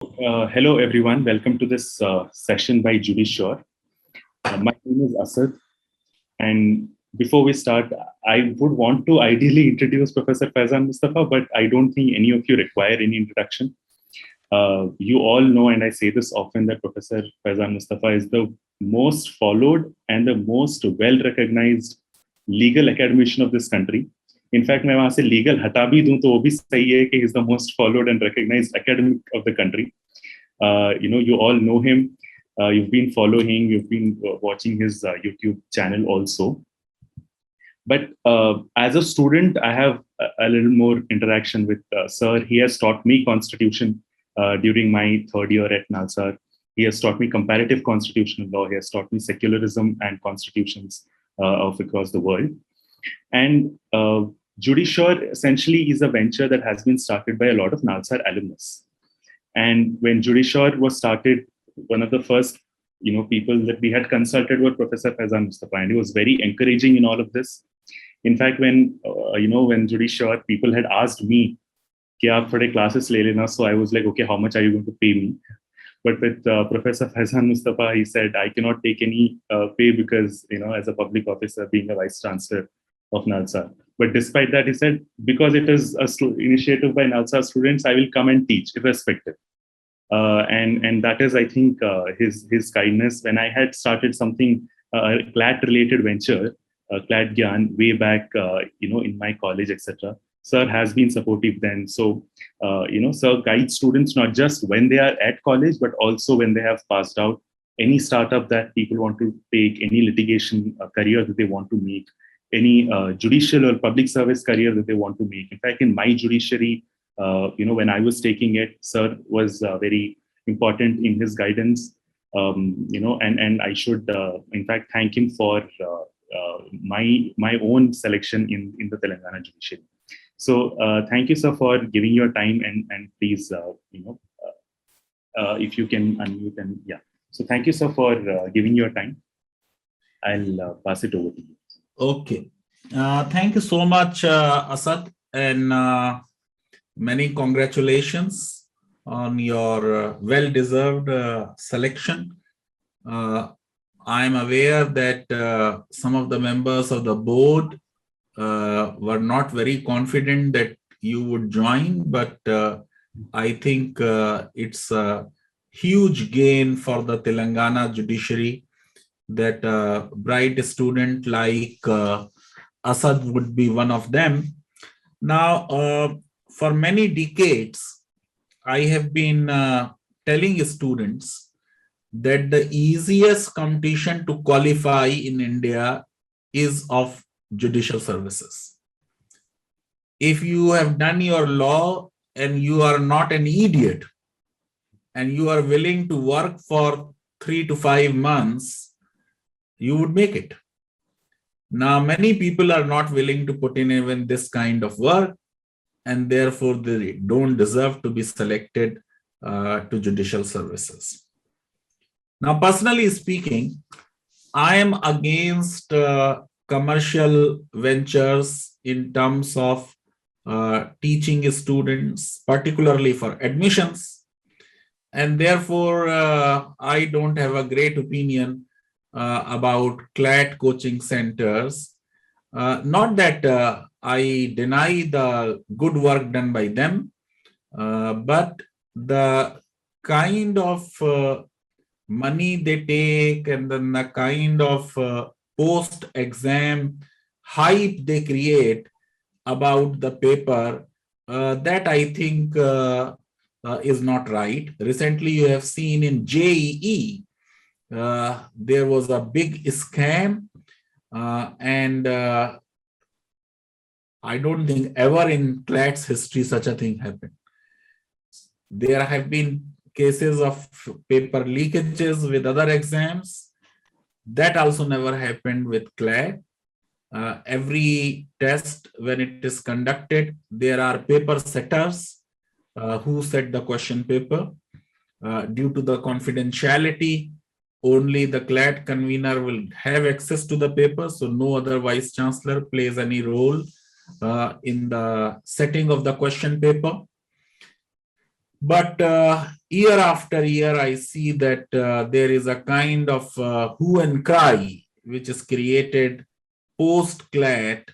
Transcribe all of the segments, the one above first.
Hello, everyone. Welcome to this session by JudiSure. My name is Asad. And before we start, I would want to ideally introduce Professor Faizan Mustafa, but I don't think any of you require any introduction. You all know, and I say this often, that Professor Faizan Mustafa is the most followed and the most well-recognized legal academician of this country. In fact, मैं वहाँ से legal हटा भी दूँ तो वो भी सही है कि he is the most followed and recognized academic of the country. You all know him. You've been following, you've been watching his YouTube channel also. But as a student, I have a little more interaction with Sir. He has taught me Constitution during my third year at Nalsar. He has taught me comparative constitutional law. He has taught me secularism and constitutions of across the world. And JudiSure essentially is a venture that has been started by a lot of Nalsar alumnus. And when JudiSure was started, one of the first people that we had consulted were Professor Faizan Mustafa, and he was very encouraging in all of this. In fact, when JudiSure, people had asked me, "Ki aap thode classes le lena," so I was like, "Okay, how much are you going to pay me?" But with Professor Faizan Mustafa, he said, "I cannot take any pay because as a public officer, being a vice chancellor of Nalsar." But despite that, he said, because it is a initiative by Nalsar students, I will come and teach irrespective. And that is, I think, his kindness. When I had started something, a CLAT-related venture, CLAT Gyan, way back, in my college, etc. Sir has been supportive then. So, Sir guides students not just when they are at college, but also when they have passed out. Any startup that people want to take, any litigation career that they want to make, any judicial or public service career that they want to make. In fact, in my judiciary, when I was taking it, Sir was very important in his guidance, and I should, in fact, thank him for my own selection in the Telangana judiciary. So thank you, sir, for giving your time, and please, if you can unmute and yeah. So thank you, sir, for giving your time. I'll pass it over to you. Okay. Thank you so much, Asad, and many congratulations on your well-deserved selection. I am aware that some of the members of the board were not very confident that you would join, but I think it's a huge gain for the Telangana judiciary that a bright student like Asad would be one of them. Now, for many decades, I have been telling students that the easiest competition to qualify in India is of judicial services. If you have done your law and you are not an idiot and you are willing to work for 3 to 5 months, you would make it. Now, many people are not willing to put in even this kind of work, and therefore they don't deserve to be selected to judicial services. Now, personally speaking, I am against commercial ventures in terms of teaching students, particularly for admissions, and therefore I don't have a great opinion about CLAT coaching centers. Not that I deny the good work done by them, but the kind of money they take and then the kind of post-exam hype they create about the paper, that I think is not right. Recently, you have seen in JEE, there was a big scam, and I don't think ever in CLAT's history such a thing happened. There have been cases of paper leakages with other exams. That also never happened with CLAT. Every test, when it is conducted, there are paper setters who set the question paper. Due to the confidentiality, only the CLAT convener will have access to the paper, so no other vice chancellor plays any role in the setting of the question paper. But year after year, I see that there is a kind of hue and cry which is created post-CLAT,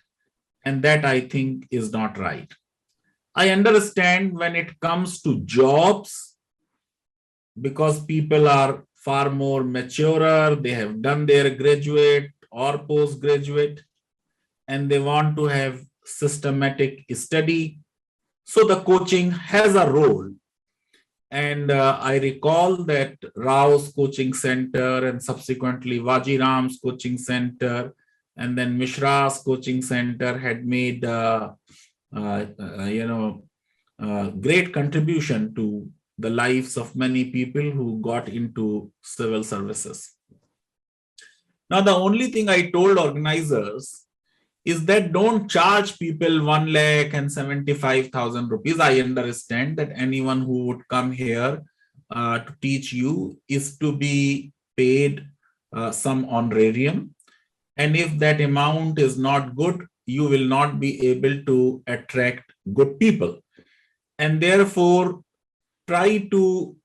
and that I think is not right. I understand when it comes to jobs, because people are far more maturer, they have done their graduate or postgraduate, and they want to have systematic study. So the coaching has a role. And I recall that Rao's coaching center and subsequently Vajiram's coaching center and then Mishra's coaching center had made great contribution to the lives of many people who got into civil services. Now, the only thing I told organizers is that don't charge people 1,75,000 rupees. I understand that anyone who would come here to teach you is to be paid some honorarium. And if that amount is not good, you will not be able to attract good people. And therefore, try to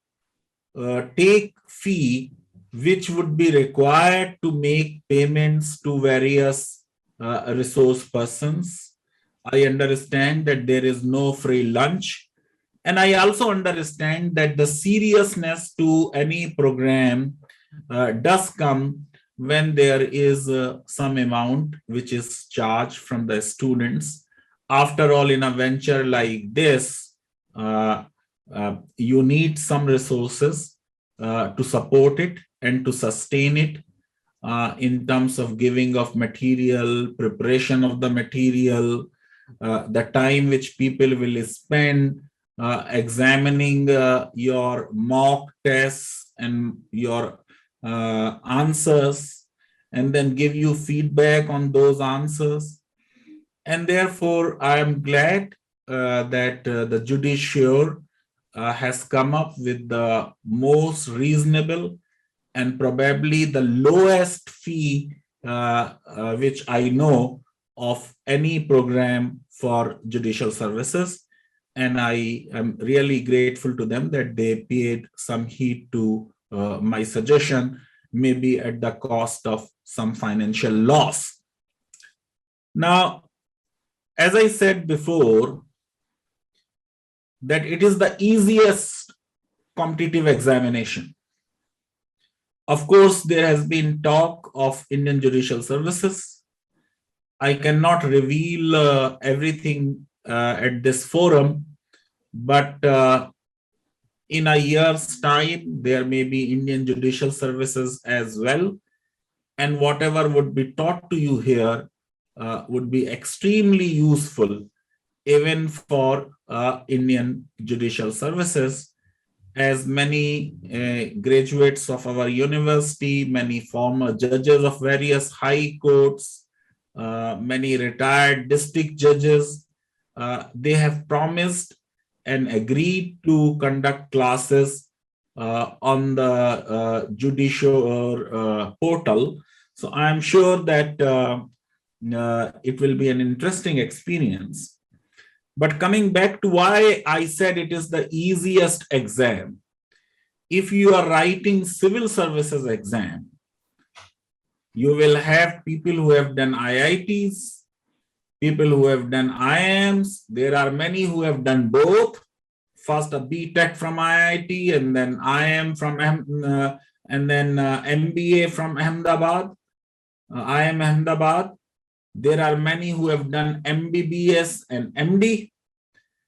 take fee which would be required to make payments to various resource persons. I understand that there is no free lunch. And I also understand that the seriousness to any program does come when there is some amount which is charged from the students. After all, in a venture like this, you need some resources to support it and to sustain it in terms of giving of material, preparation of the material, the time which people will spend examining your mock tests and your answers, and then give you feedback on those answers. And therefore, I am glad that the Judiciary has come up with the most reasonable and probably the lowest fee which I know of any program for judicial services. And I am really grateful to them that they paid some heed to my suggestion, maybe at the cost of some financial loss. Now, as I said before, that it is the easiest competitive examination. Of course, there has been talk of Indian Judicial Services. I cannot reveal everything at this forum, but in a year's time, there may be Indian Judicial Services as well. And whatever would be taught to you here would be extremely useful even for Indian Judicial Services, as many graduates of our university, many former judges of various high courts, many retired district judges, they have promised and agreed to conduct classes on the judicial portal. So I'm sure that it will be an interesting experience. But coming back to why I said it is the easiest exam, if you are writing civil services exam, you will have people who have done IITs, people who have done IIMs. There are many who have done both. First a BTech from IIT, and then IIM from, and then MBA from Ahmedabad, IIM Ahmedabad. There are many who have done MBBS and MD.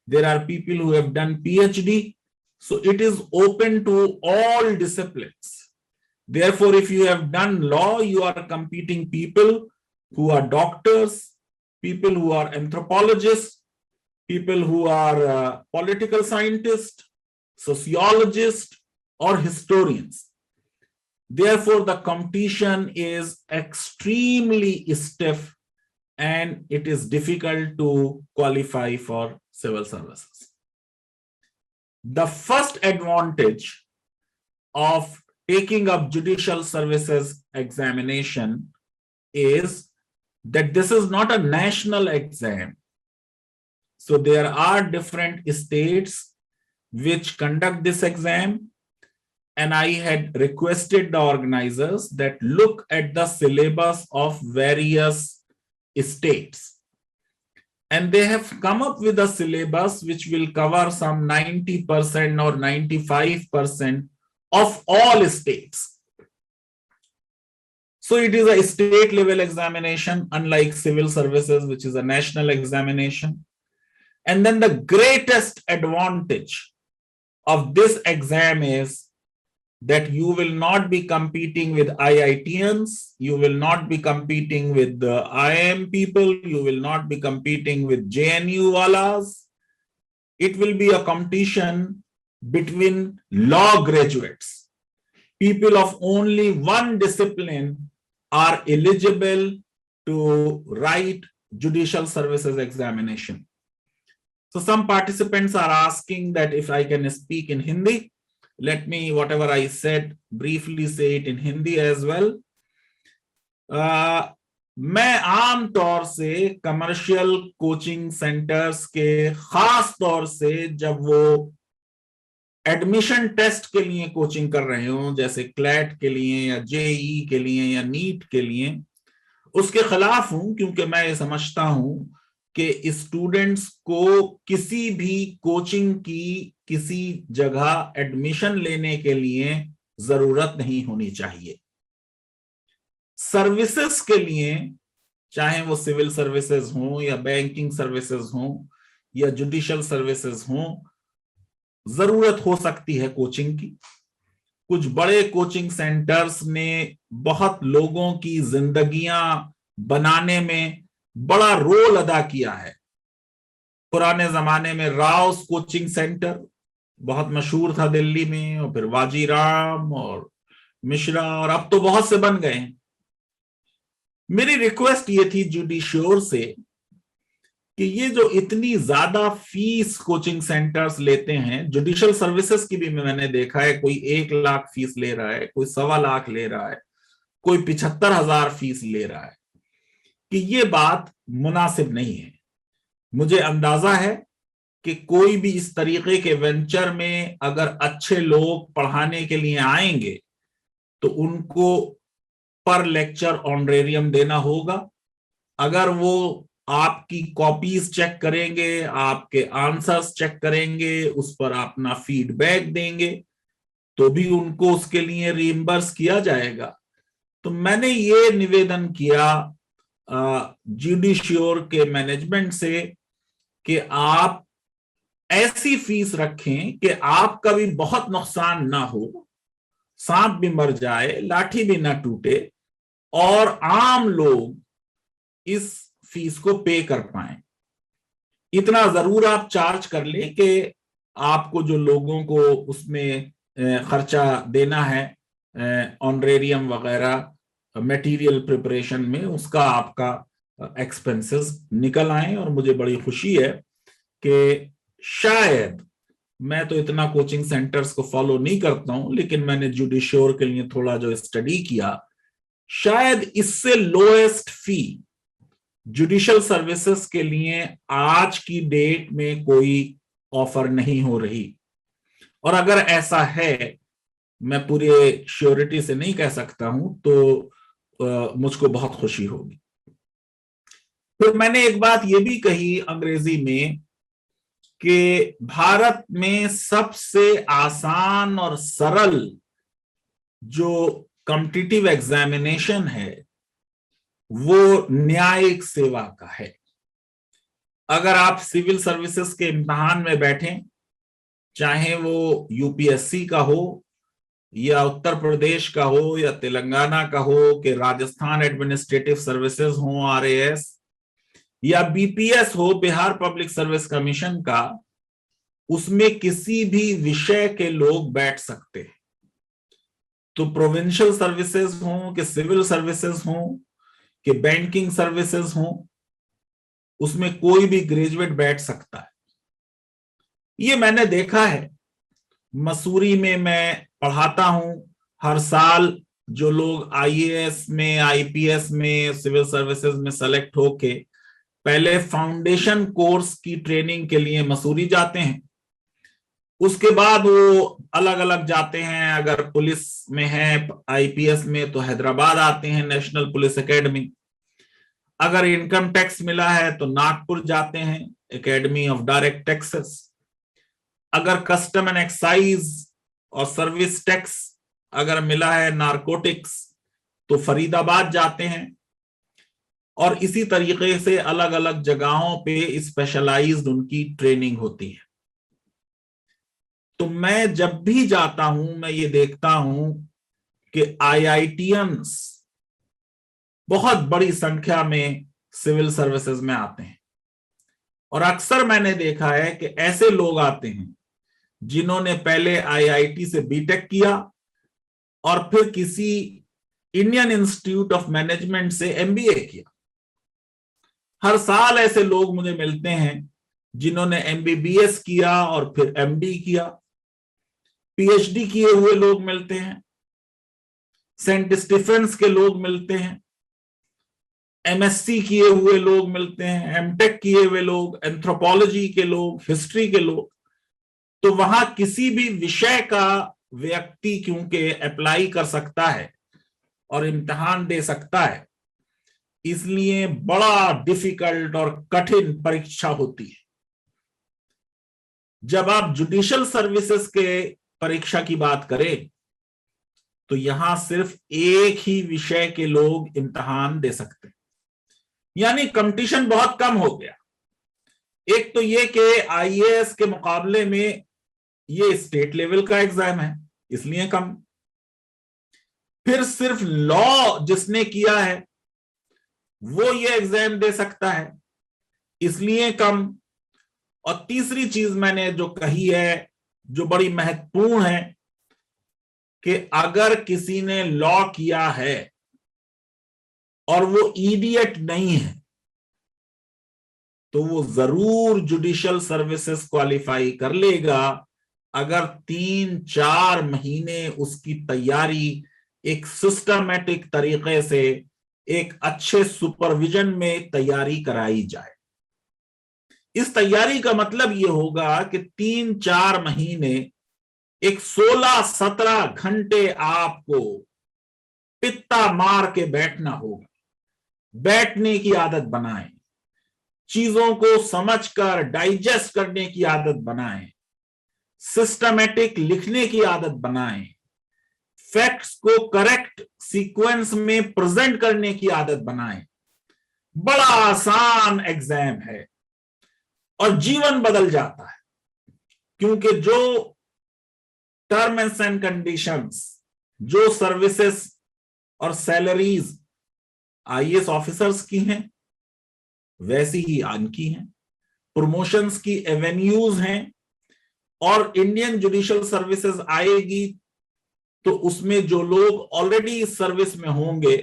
There are people who have done PhD. So it is open to all disciplines. Therefore, if you have done law, you are competing people who are doctors, people who are anthropologists, people who are political scientists, sociologists, or historians. Therefore, the competition is extremely stiff, and it is difficult to qualify for civil services. The first advantage of taking up judicial services examination is that this is not a national exam. So there are different states which conduct this exam, and I had requested the organizers that look at the syllabus of various states. And they have come up with a syllabus which will cover some 90% or 95% of all states. So it is a state level examination, unlike civil services, which is a national examination. And then the greatest advantage of this exam is that you will not be competing with IITians, you will not be competing with the IIM people, you will not be competing with JNU walas. It will be a competition between law graduates. People of only one discipline are eligible to write Judicial Services Examination. So some participants are asking that if I can speak in Hindi. Let me, whatever I said, briefly say it in Hindi as well. मैं आम तौर से commercial coaching centres के खास तौर से जब वो एडमिशन टेस्ट के लिए कोचिंग कर रहे हो, जैसे क्लैट के लिए या जेई के लिए या नीट के लिए, उसके खिलाफ हूं, क्योंकि मैं ये समझता हूं कि स्टूडेंट्स को किसी भी कोचिंग की किसी जगह एडमिशन लेने के लिए जरूरत नहीं होनी चाहिए। सर्विसेज के लिए, चाहे वो सिविल सर्विसेज हो या बैंकिंग सर्विसेज हो या जुडिशियल सर्विसेज हो, जरूरत हो सकती है कोचिंग की। कुछ बड़े कोचिंग सेंटर्स ने बहुत लोगों की जिंदगियां बनाने में बड़ा रोल अदा किया है। पुराने जमाने में राउस कोचिंग सेंटर बहुत मशहूर था दिल्ली में, और फिर वाजीराम और मिश्रा, और अब तो बहुत से बन गए हैं। मेरी रिक्वेस्ट ये थी जुडिश्योर से कि ये जो इतनी ज्यादा फीस कोचिंग सेंटर्स लेते हैं, जुडिशियल सर्विसेज की भी मैंने देखा है, कोई 1 लाख फीस ले रहा है, कोई 1.25 लाख ले रहा है, कोई 75,000 फीस ले रहा है, कि ये बात मुनासिब नहीं है। मुझे अंदाजा है कि कोई भी इस तरीके के वेंचर में अगर अच्छे लोग पढ़ाने के लिए आएंगे तो उनको पर लेक्चर ऑनरेरियम देना होगा। अगर वो आपकी कॉपीज चेक करेंगे, आपके आंसर्स चेक करेंगे, उस पर अपना फीडबैक देंगे, तो भी उनको उसके लिए रीइंबर्स किया जाएगा। तो मैंने ये निवेदन किया जुडिश्योर के मैनेजमेंट से कि आप ऐसी फीस रखें कि आपका भी बहुत नुकसान ना हो, सांप भी मर जाए, लाठी भी ना टूटे, और आम लोग इस फीस को पे कर पाए। इतना जरूर आप चार्ज कर लें कि आपको जो लोगों को उसमें खर्चा देना है, ऑनरेरियम वगैरह, मटेरियल प्रिपरेशन में, उसका आपका एक्सपेंसेस निकल आए। और मुझे बड़ी खुशी है कि शायद, मैं तो इतना कोचिंग सेंटर्स को फॉलो नहीं करता हूं, लेकिन मैंने जुडिश्योर के लिए थोड़ा जो स्टडी किया, शायद इससे लोएस्ट फी जुडिशियल सर्विसेज के लिए आज की डेट में कोई ऑफर नहीं हो रही। और अगर ऐसा है, मैं पूरे श्योरिटी से नहीं कह सकता हूं, तो मुझको बहुत खुशी होगी। फिर मैंने एक बात ये भी कही अंग्रेजी में कि भारत में सबसे आसान और सरल जो कॉम्पिटिटिव एग्जामिनेशन है वो न्यायिक सेवा का है। अगर आप सिविल सर्विसेज के इम्तिहान में बैठें, चाहे वो यूपीएससी का हो या उत्तर प्रदेश का हो या तेलंगाना का हो, कि राजस्थान एडमिनिस्ट्रेटिव सर्विसेज हो आरएएस, या बीपीएस हो बिहार पब्लिक सर्विस कमीशन का, उसमें किसी भी विषय के लोग बैठ सकते हैं। तो प्रोविंशियल सर्विसेज हो कि सिविल सर्विसेज हो कि बैंकिंग सर्विसेज हो, उसमें कोई भी ग्रेजुएट बैठ सकता है। ये मैंने देखा है। मसूरी में मैं पढ़ाता हूं, हर साल जो लोग आईएएस में, आईपीएस में, सिविल सर्विसेज में सेलेक्ट होके पहले फाउंडेशन कोर्स की ट्रेनिंग के लिए मसूरी जाते हैं, उसके बाद वो अलग अलग जाते हैं, अगर पुलिस में है, आईपीएस में, तो हैदराबाद आते हैं, नेशनल पुलिस एकेडमी। अगर इनकम टैक्स मिला है तो नागपुर जाते हैं, एकेडमी ऑफ डायरेक्ट टैक्सेस। अगर कस्टम एंड एक्साइज और सर्विस टैक्स अगर मिला है, नारकोटिक्स, तो फरीदाबाद जाते हैं। और इसी तरीके से अलग अलग जगहों पे स्पेशलाइज्ड उनकी ट्रेनिंग होती है। तो मैं जब भी जाता हूं, मैं ये देखता हूं कि आईआईटीएंस बहुत बड़ी संख्या में सिविल सर्विसेज में आते हैं। और अक्सर मैंने देखा है कि ऐसे लोग आते हैं जिन्होंने पहले आईआईटी से बीटेक किया और फिर किसी इंडियन इंस्टीट्यूट ऑफ मैनेजमेंट से एमबीए किया। हर साल ऐसे लोग मुझे मिलते हैं जिन्होंने एमबीबीएस किया और फिर एमडी किया। पीएचडी किए हुए लोग मिलते हैं, सेंट स्टीफेंस के लोग मिलते हैं, एमएससी किए हुए लोग मिलते हैं, एमटेक किए हुए लोग, एंथ्रोपोलॉजी के लोग, हिस्ट्री के लोग। तो वहां किसी भी विषय का व्यक्ति क्योंकि अप्लाई कर सकता है और इम्तिहान दे सकता है, इसलिए बड़ा डिफिकल्ट और कठिन परीक्षा होती है। जब आप जुडिशियल सर्विसेज के परीक्षा की बात करें तो यहां सिर्फ एक ही विषय के लोग इम्तिहान दे सकते हैं, यानी कंपटीशन बहुत कम हो गया। एक तो ये कि आईएएस के मुकाबले में ये स्टेट लेवल का एग्जाम है, इसलिए कम। फिर सिर्फ लॉ जिसने किया है वो ये एग्जाम दे सकता है, इसलिए कम। और तीसरी चीज मैंने जो कही है, जो बड़ी महत्वपूर्ण है, कि अगर किसी ने लॉ किया है और वो इडियट नहीं है तो वो जरूर जुडिशियल सर्विसेज क्वालिफाई कर लेगा, अगर 3-4 महीने उसकी तैयारी एक सिस्टमैटिक तरीके से, एक अच्छे सुपरविजन में तैयारी कराई जाए। इस तैयारी का मतलब ये होगा कि 3-4 महीने, एक 16-17 घंटे आपको पित्ता मार के बैठना होगा। बैठने की आदत बनाएं, चीजों को समझकर डाइजेस्ट करने की आदत बनाएं, सिस्टमैटिक लिखने की आदत बनाएं, फैक्ट्स को करेक्ट सीक्वेंस में प्रेजेंट करने की आदत बनाएं। बड़ा आसान एग्जाम है और जीवन बदल जाता है, क्योंकि जो टर्म्स एंड कंडीशंस, जो सर्विसेज और सैलरीज आईएएस ऑफिसर्स की हैं वैसी ही इनकी हैं, प्रमोशंस की एवेन्यूज हैं। और इंडियन जुडिशियल सर्विसेज आएगी तो उसमें जो लोग ऑलरेडी इस सर्विस में होंगे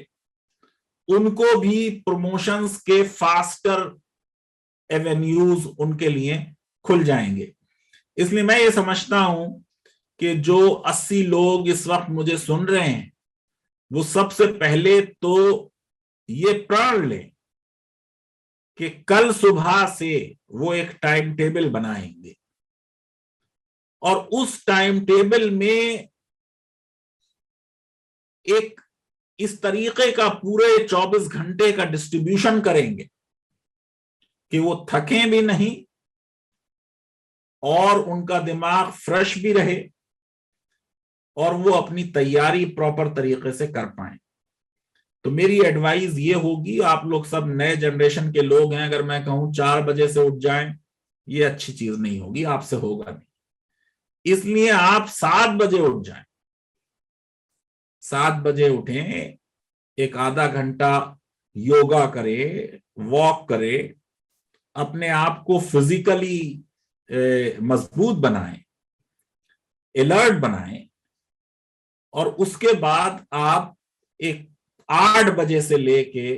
उनको भी प्रमोशंस के फास्टर एवेन्यूज उनके लिए खुल जाएंगे। इसलिए मैं ये समझता हूं कि जो 80 लोग इस वक्त मुझे सुन रहे हैं वो सबसे पहले तो ये प्रण लें कि कल सुबह से वो एक टाइम टेबल बनाएंगे और उस टाइम टेबल में एक इस तरीके का पूरे 24 घंटे का डिस्ट्रीब्यूशन करेंगे कि वो थकें भी नहीं और उनका दिमाग फ्रेश भी रहे और वो अपनी तैयारी प्रॉपर तरीके से कर पाए। तो मेरी एडवाइस ये होगी, आप लोग सब नए जनरेशन के लोग हैं, अगर मैं कहूं 4 बजे से उठ जाएं, ये अच्छी चीज नहीं होगी, आपसे होगा नहीं। इसलिए आप 7 बजे उठ जाएं, 7 बजे उठें, एक आधा घंटा योगा करें, वॉक करें, अपने आप को फिजिकली मजबूत बनाएं, अलर्ट बनाएं, और उसके बाद आप एक 8 बजे से लेके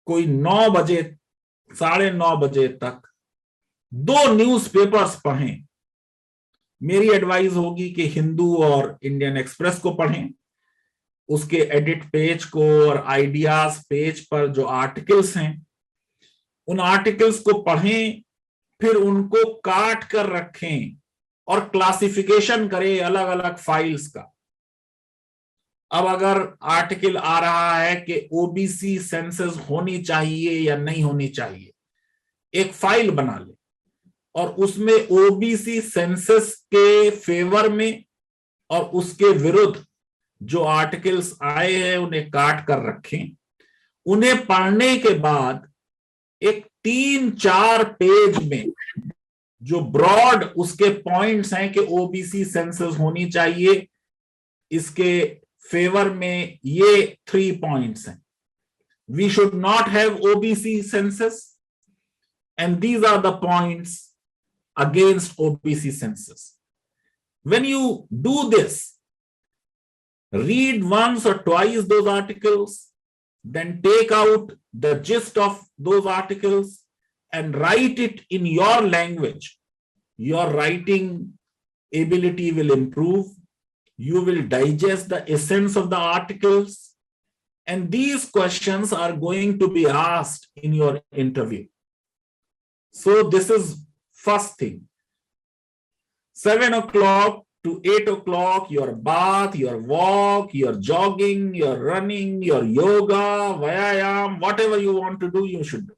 कोई 9 बजे, 9:30 बजे तक 2 न्यूज़पेपर्स पढ़ें। मेरी एडवाइस होगी कि हिंदू और इंडियन एक्सप्रेस को पढ़ें, उसके एडिट पेज को और आइडियाज पेज पर जो आर्टिकल्स हैं उन आर्टिकल्स को पढ़ें, फिर उनको काट कर रखें और क्लासिफिकेशन करे अलग अलग फाइल्स का। अब अगर आर्टिकल आ रहा है कि ओबीसी सेंसस होनी चाहिए या नहीं होनी चाहिए, एक फाइल बना ले और उसमें ओबीसी सेंसस के फेवर में और उसके विरुद्ध जो आर्टिकल्स आए हैं उन्हें काट कर रखें। उन्हें पढ़ने के बाद एक 3-4 पेज में जो ब्रॉड उसके पॉइंट्स हैं कि ओबीसी सेंसस होनी चाहिए, इसके फेवर में ये 3 पॉइंट्स हैं। We should not have OBC census and these are the points against OBC census. When you do this, read once or twice those articles, then take out the gist of those articles and write it in your language. Your writing ability will improve. You will digest the essence of the articles, and these questions are going to be asked in your interview. So this is first thing. 7 o'clock to 8 o'clock, your bath, your walk, your jogging, your running, your yoga, vyayam, whatever you want to do, you should do.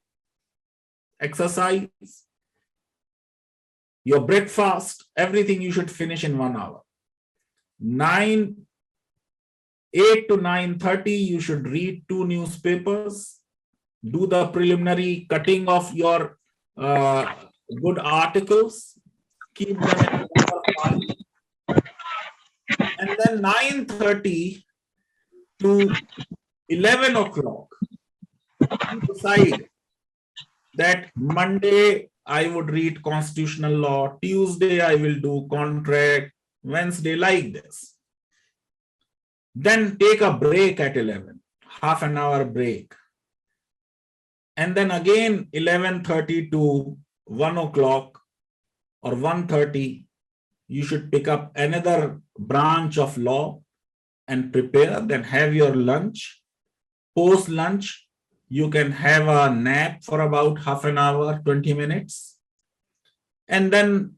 Exercise, your breakfast, everything you should finish in 1 hour. 8 to 9:30, you should read 2 newspapers, do the preliminary cutting of your good articles, keep them in paper file, and then 9:30 to 11 o'clock, you decide that Monday I would read constitutional law, Tuesday I will do contract, Wednesday like this. Then take a break at 11, half an hour break. And then again 11:30 to 1 o'clock or 1:30, you should pick up another branch of law and prepare, then have your lunch. Post lunch, you can have a nap for about half an hour, 20 minutes. And then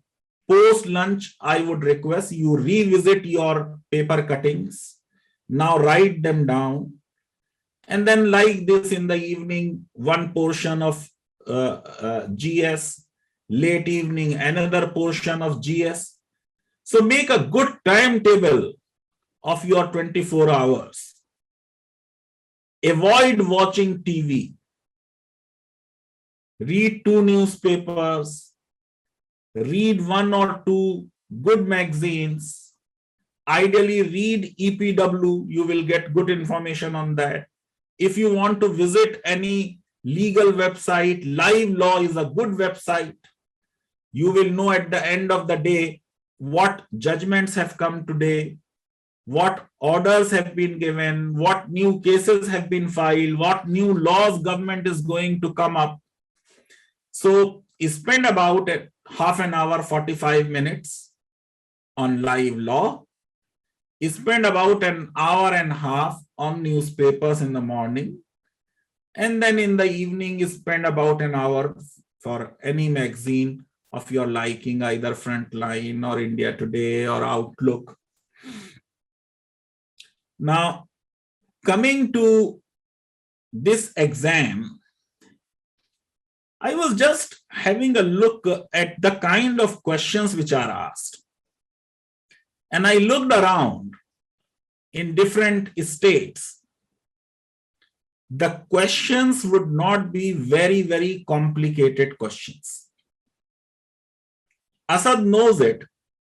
post lunch, I would request you revisit your paper cuttings. Now write them down. And then like this in the evening, one portion of GS, late evening, another portion of GS. So make a good timetable of your 24 hours. Avoid watching TV. Read 2 newspapers. Read 1 or 2 good magazines. Ideally read EPW. You will get good information on that. If you want to visit any legal website, Live Law is a good website. You will know at the end of the day what judgments have come today, what orders have been given, what new cases have been filed, what new laws government is going to come up. So spend about half an hour, 45 minutes on Live Law. Spend about an hour and a half on newspapers in the morning, and then in the evening spend about an hour for any magazine of your liking, either Frontline or India Today or Outlook. Now, coming to this exam, I was just having a look at the kind of questions which are asked. And I looked around in different states. The questions would not be very, very complicated questions. Asad knows it,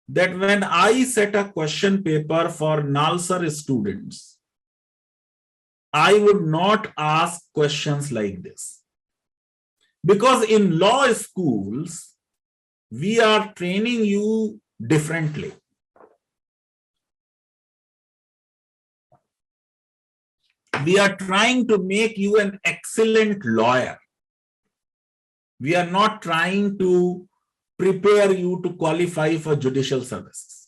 that when I set a question paper for Nalsar students, I would not ask questions like this. Because in law schools, we are training you differently. We are trying to make you an excellent lawyer. We are not trying to prepare you to qualify for judicial services.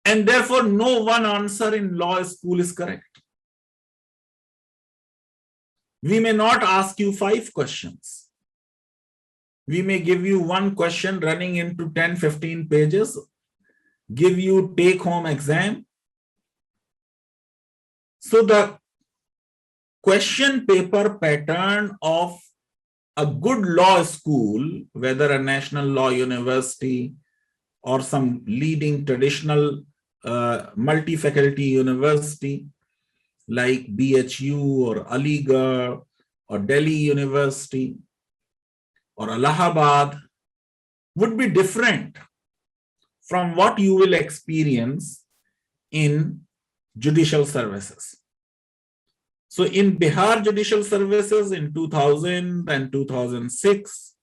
And therefore, no one answer in law school is correct. We may not ask you 5 questions. We may give you one question running into 10, 15 pages, give you take-home exam. So the question paper pattern of a good law school, whether a national law university or some leading traditional multi-faculty university like BHU or Aligarh or Delhi University or Allahabad, would be different from what you will experience in judicial services. So in Bihar Judicial Services in 2000 and 2006,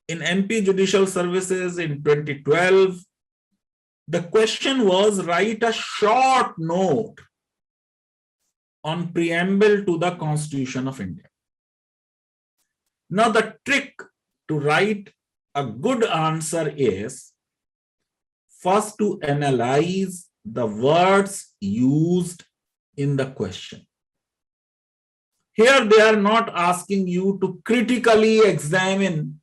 in MP Judicial Services in 2012, the question was write a short note on preamble to the Constitution of India. Now the trick to write a good answer is first to analyze the words used in the question. Here they are not asking you to critically examine.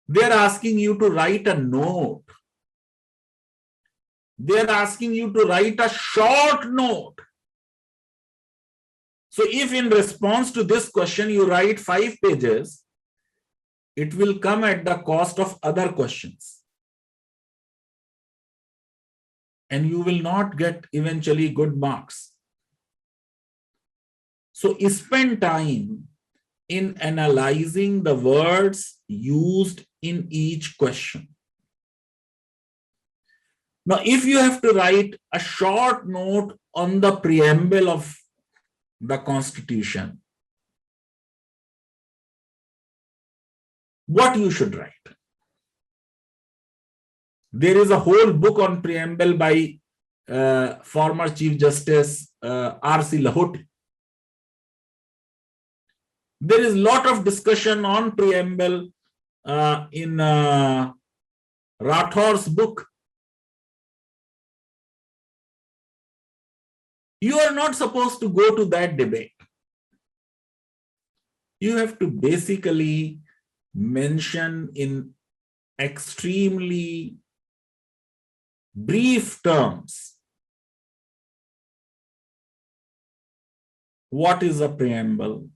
They are asking you to write a note. They are asking you to write a short note. So if in response to this question you write 5 pages, it will come at the cost of other questions. And you will not get eventually good marks. So spend time in analyzing the words used in each question. Now, if you have to write a short note on the preamble of the Constitution, what you should write? There is a whole book on preamble by former Chief Justice R.C. Lahoti. There is a lot of discussion on preamble in Rathor's book. You are not supposed to go to that debate. You have to basically mention in extremely brief terms what is a preamble,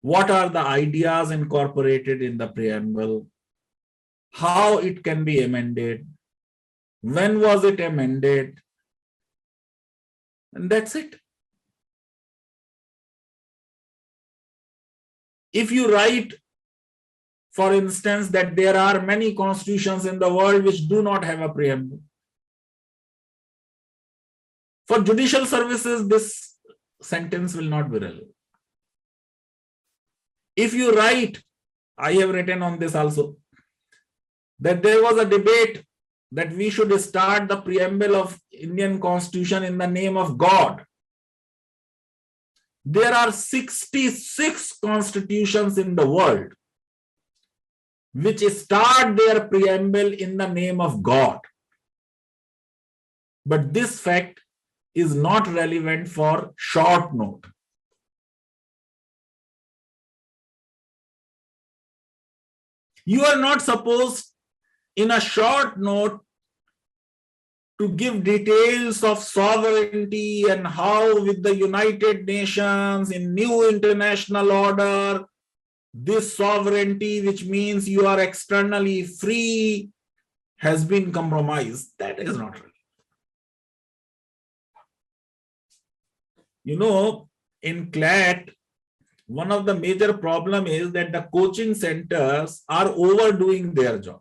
what are the ideas incorporated in the preamble, how it can be amended, when was it amended, and that's it. If you write, for instance, that there are many constitutions in the world which do not have a preamble, for judicial services, this sentence will not be relevant. If you write, I have written on this also, that there was a debate that we should start the preamble of Indian Constitution in the name of God. There are 66 constitutions in the world which start their preamble in the name of God. But this fact is not relevant for short note. You are not supposed in a short note to give details of sovereignty and how with the United Nations in new international order, this sovereignty, which means you are externally free, has been compromised. That is not right. You know, in CLAT, one of the major problems is that the coaching centers are overdoing their job.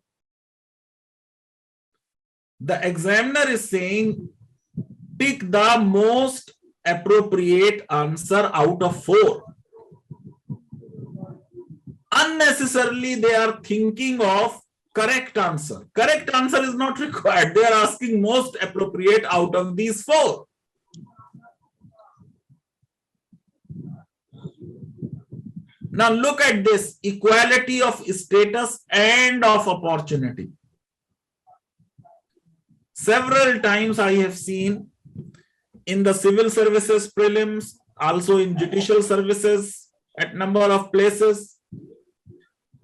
The examiner is saying, pick the most appropriate answer out of 4. Unnecessarily, they are thinking of correct answer. Correct answer is not required. They are asking most appropriate out of these 4. Now look at this, equality of status and of opportunity. Several times I have seen in the civil services prelims, also in judicial services at number of places.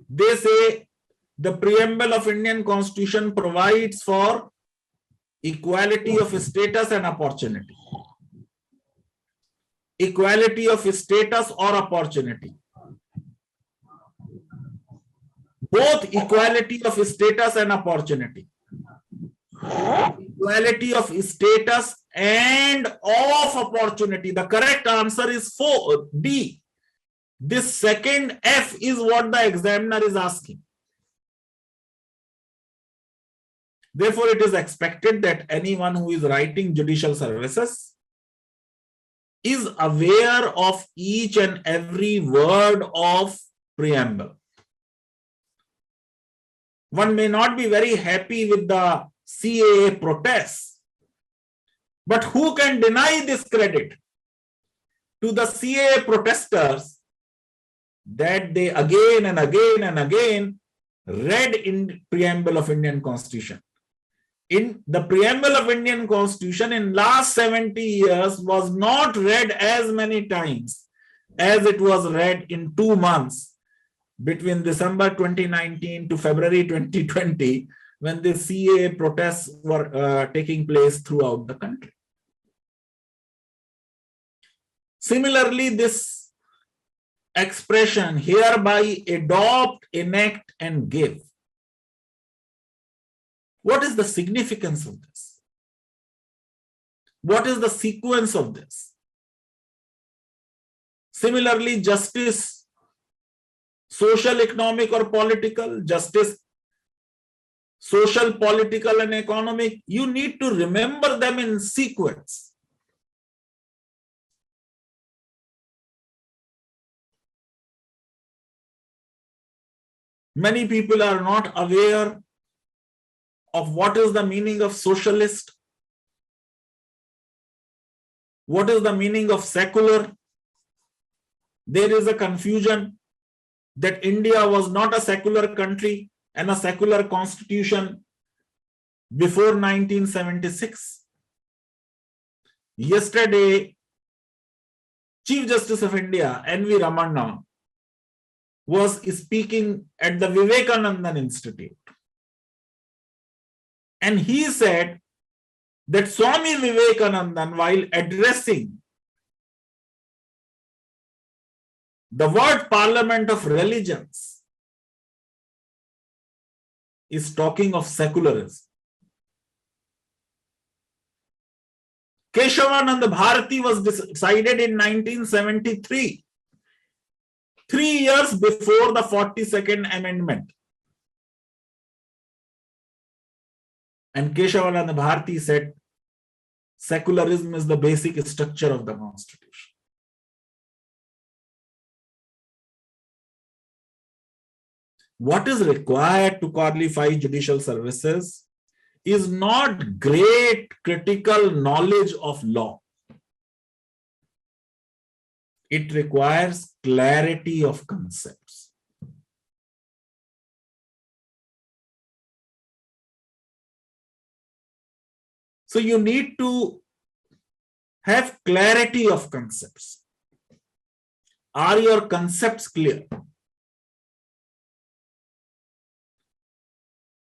They say the preamble of Indian Constitution provides for equality of status and opportunity. Equality of status or opportunity. Both equality of status and opportunity. Equality of status and of opportunity. The correct answer is D. This second F is what the examiner is asking. Therefore, it is expected that anyone who is writing judicial services is aware of each and every word of preamble. One may not be very happy with the CAA protests, but who can deny this credit to the CAA protesters that they again and again and again read in preamble of Indian Constitution. In the preamble of Indian Constitution in last 70 years was not read as many times as it was read in 2 months between December 2019 to February 2020 when the CAA protests were taking place throughout the country. Similarly, this expression hereby adopt, enact, and give. What is the significance of this? What is the sequence of this? Similarly, justice, social, economic, or political, justice, social, political, and economic, you need to remember them in sequence. Many people are not aware of what is the meaning of socialist, what is the meaning of secular. There is a confusion that India was not a secular country and a secular constitution before 1976. Yesterday, Chief Justice of India, N.V. Ramanna, was speaking at the Vivekananda Institute. And he said that Swami Vivekananda, while addressing the word Parliament of Religions, is talking of secularism. Keshavananda Bharati was decided in 1973, 3 years before the 42nd Amendment. And Keshavananda Bharati said, secularism is the basic structure of the Constitution. What is required to qualify judicial services is not great critical knowledge of law. It requires clarity of concepts. So you need to have clarity of concepts. Are your concepts clear?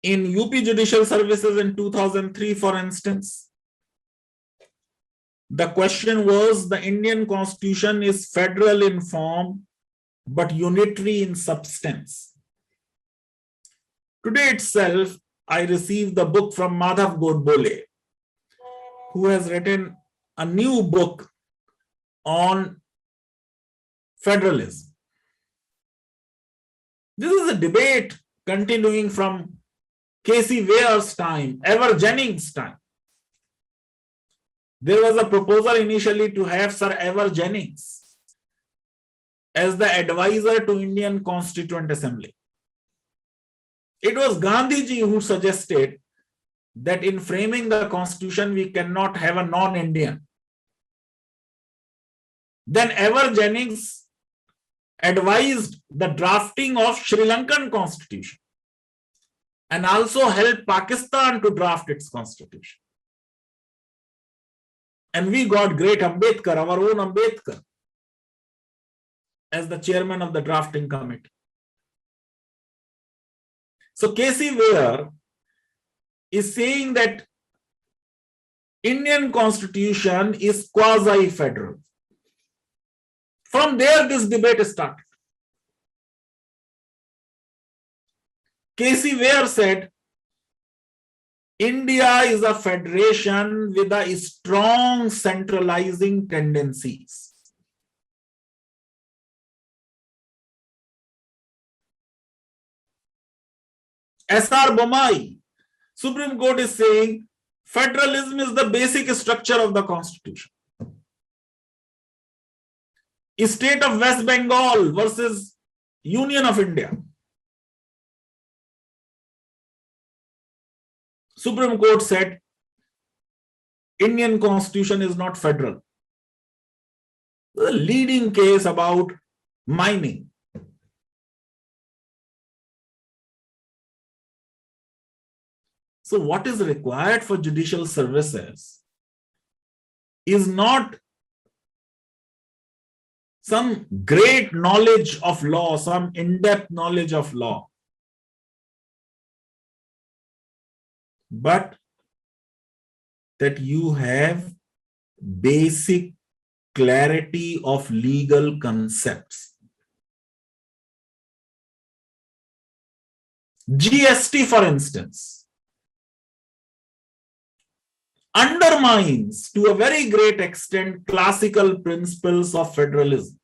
In UP Judicial Services in 2003, for instance, the question was the Indian Constitution is federal in form but unitary in substance. Today itself, I received the book from Madhav Godbole, who has written a new book on federalism. This is a debate continuing from Casey Ware's time, Ever Jennings' time. There was a proposal initially to have Sir Ever Jennings as the advisor to Indian Constituent Assembly. It was Gandhiji who suggested that in framing the constitution, we cannot have a non-Indian. Then Ever Jennings advised the drafting of Sri Lankan constitution and also helped Pakistan to draft its constitution. And we got great Ambedkar, our own Ambedkar. as the chairman of the drafting committee. So Casey Ware is saying that Indian Constitution is quasi-federal. From there, this debate started. Casey Ware said, India is a federation with a strong centralizing tendencies. S.R. Bommai, Supreme Court is saying federalism is the basic structure of the Constitution. State of West Bengal versus Union of India. Supreme Court said Indian Constitution is not federal. The leading case about mining. So what is required for judicial services is not some great knowledge of law, some in-depth knowledge of law, but that you have basic clarity of legal concepts. GST, for instance, undermines to a very great extent classical principles of federalism.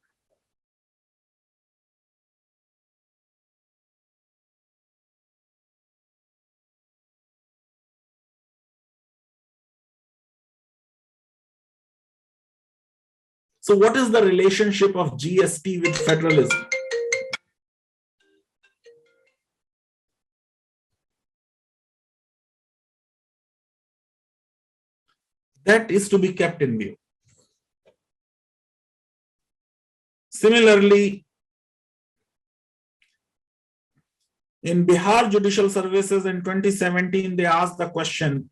So what is the relationship of GST with federalism? That is to be kept in view. Similarly, in Bihar Judicial Services in 2017, they asked the question,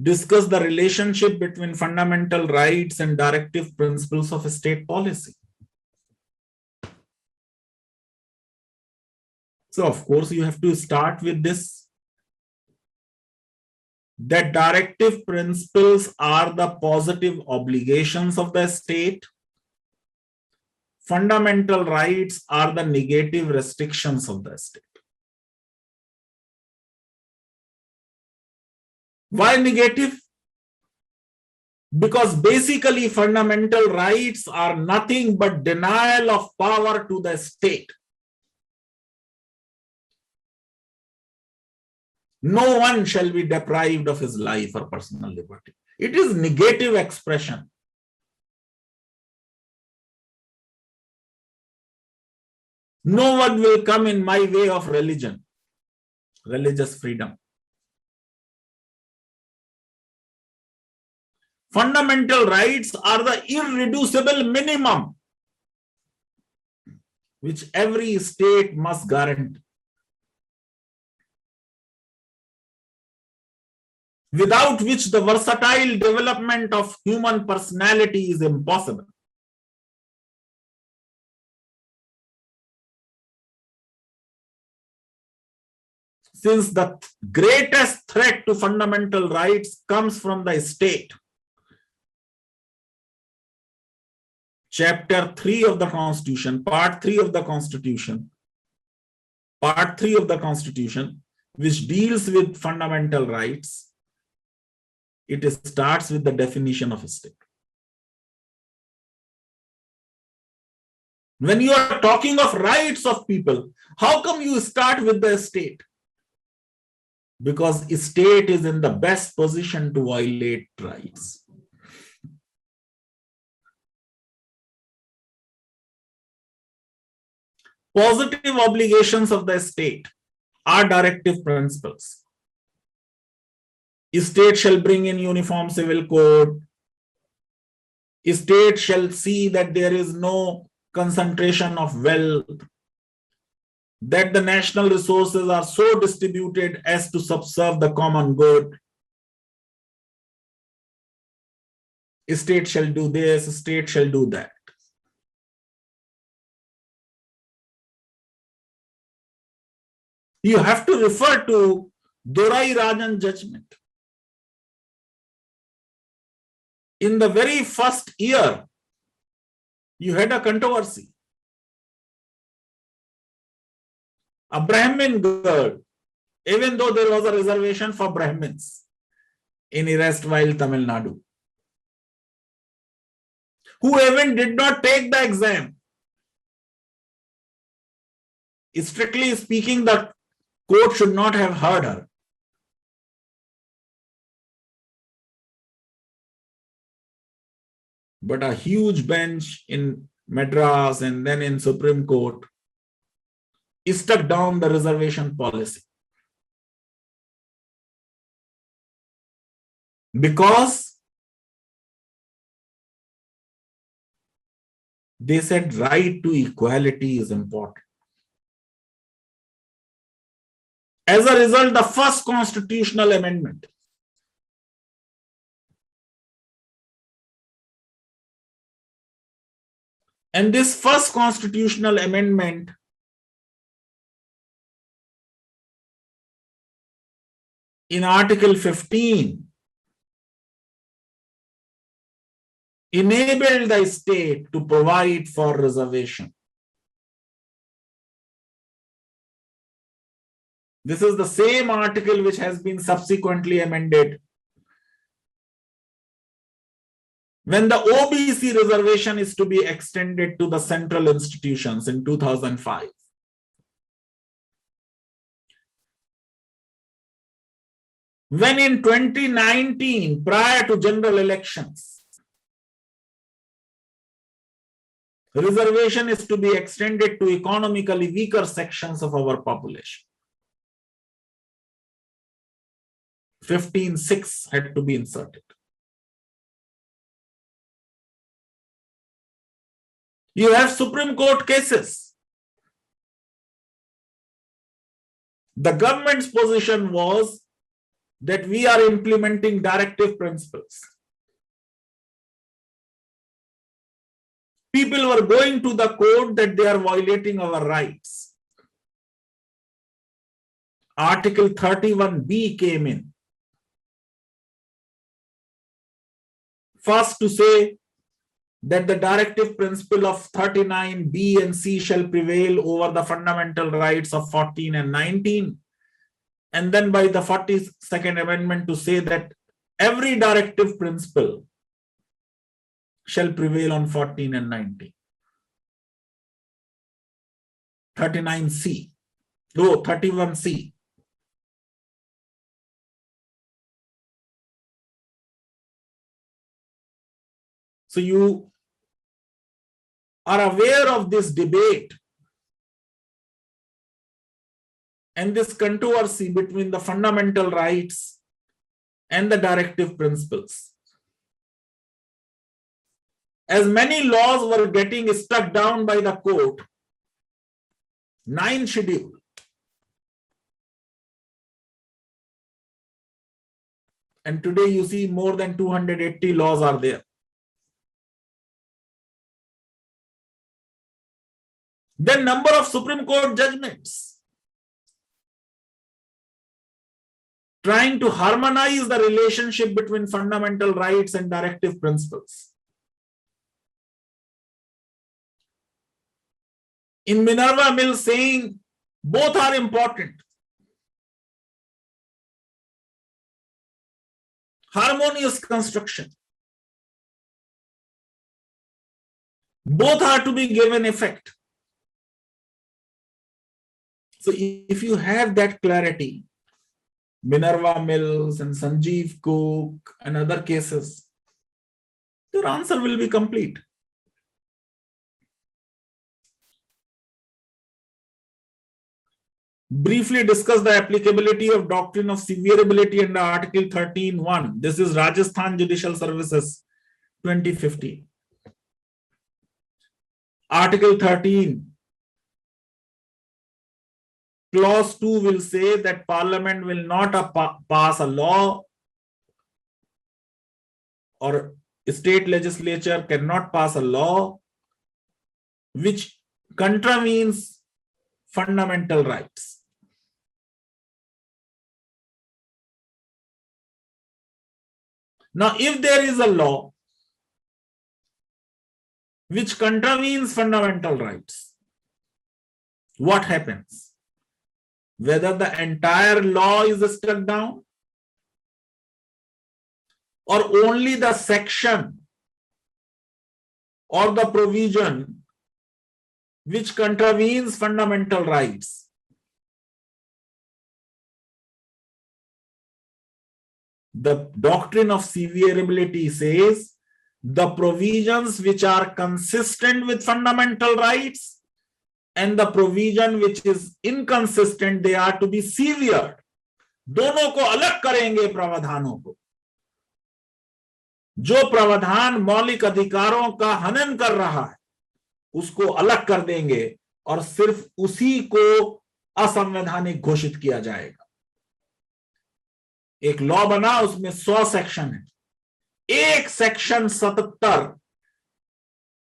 discuss the relationship between fundamental rights and directive principles of state policy. So, of course, you have to start with this, that directive principles are the positive obligations of the state. Fundamental rights are the negative restrictions of the state. Why negative? Because basically fundamental rights are nothing but denial of power to the state. No one shall be deprived of his life or personal liberty. It is negative expression. No one will come in my way of religion, religious freedom. Fundamental rights are the irreducible minimum which every state must guarantee, without which the versatile development of human personality is impossible. Since the greatest threat to fundamental rights comes from the state, Chapter 3 of the Constitution, Part 3 of the Constitution, Part 3 of the Constitution, which deals with fundamental rights, it starts with the definition of a state. When you are talking of rights of people, how come you start with the state? Because the state is in the best position to violate rights. Positive obligations of the state are directive principles. State shall bring in uniform civil code. State shall see that there is no concentration of wealth, that the national resources are so distributed as to subserve the common good. State shall do this, state shall do that. You have to refer to Dorai Rajan judgment. In the very first year, you had a controversy. A Brahmin girl, even though there was a reservation for Brahmins in erstwhile Tamil Nadu, who even did not take the exam. Strictly speaking, the court should not have heard her. But a huge bench in Madras and then in Supreme Court struck down the reservation policy. Because they said right to equality is important. As a result, the first constitutional amendment and this first constitutional amendment in Article 15 enabled the state to provide for reservation. This is the same article which has been subsequently amended when the OBC reservation is to be extended to the central institutions in 2005. When in 2019, prior to general elections, reservation is to be extended to economically weaker sections of our population. 15(6) had to be inserted. You have Supreme Court cases. The government's position was that we are implementing directive principles. People were going to the court that they are violating our rights. Article 31B came in. First to say that the directive principle of 39B and C shall prevail over the fundamental rights of 14 and 19. And then by the 42nd Amendment to say that every directive principle shall prevail on 14 and 19. 39C. No, 31C. So you are aware of this debate and this controversy between the fundamental rights and the directive principles. As many laws were getting struck down by the court, 9th schedule, and today you see more than 280 laws are there. Then number of Supreme Court judgments trying to harmonize the relationship between fundamental rights and directive principles. In Minerva Mill saying both are important. Harmonious construction. Both are to be given effect. So if you have that clarity, Minerva Mills and Sanjeev Cook and other cases, your answer will be complete. Briefly discuss the applicability of doctrine of severability under Article 13(1). This is Rajasthan Judicial Services 2015. Article 13. Clause 2 will say that Parliament will not pass a law, or state legislature cannot pass a law which contravenes fundamental rights. Now, if there is a law which contravenes fundamental rights, what happens? Whether the entire law is struck down or only the section or the provision which contravenes fundamental rights. The doctrine of severability says the provisions which are consistent with fundamental rights and the provision which is inconsistent, they are to be severed. दोनों को अलग करेंगे प्रावधानों को. जो प्रावधान मौलिक अधिकारों का हनन कर रहा है उसको अलग कर देंगे और सिर्फ उसी को असंवैधानिक घोषित किया जाएगा. एक लॉ बना, उसमें 100 सेक्शन है, एक सेक्शन 77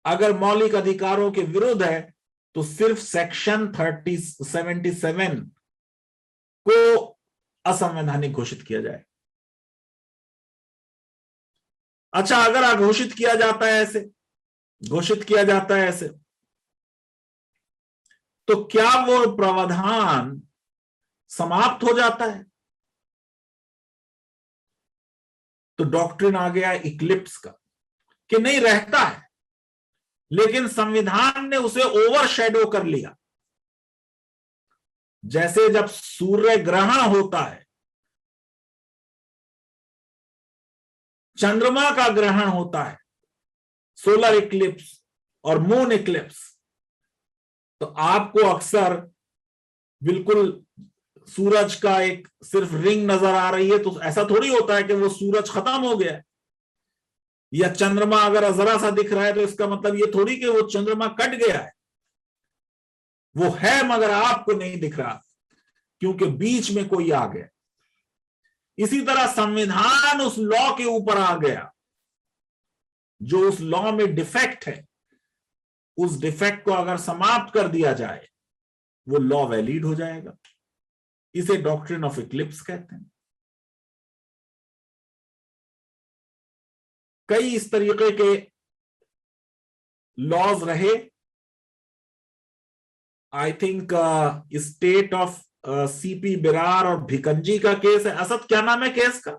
अगर मौलिक अधिकारों के विरुद्ध है तो सिर्फ सेक्शन 77 को असंवैधानिक घोषित किया जाए. अच्छा, अगर घोषित किया जाता है ऐसे, तो क्या वो प्रावधान समाप्त हो जाता है? तो डॉक्ट्रिन आ गया इक्लिप्स का कि नहीं, रहता है, लेकिन संविधान ने उसे ओवरशैडो कर लिया. जैसे जब सूर्य ग्रहण होता है, चंद्रमा का ग्रहण होता है, सोलर इक्लिप्स और मून इक्लिप्स, तो आपको अक्सर बिल्कुल सूरज का एक सिर्फ रिंग नजर आ रही है, तो ऐसा थोड़ी होता है कि वो सूरज खत्म हो गया है. या चंद्रमा अगर जरा सा दिख रहा है तो इसका मतलब ये थोड़ी कि वो चंद्रमा कट गया है. वो है मगर आपको नहीं दिख रहा क्योंकि बीच में कोई आ गया. इसी तरह संविधान उस लॉ के ऊपर आ गया, जो उस लॉ में डिफेक्ट है, उस डिफेक्ट को अगर समाप्त कर दिया जाए वो लॉ वैलिड हो जाएगा. इसे डॉक्ट्रिन ऑफ इक्लिप्स कहते हैं. कई इस तरीके के लॉज रहे. I think state of CP बिरार और भिकंजी का केस है. असद, क्या नाम है केस का?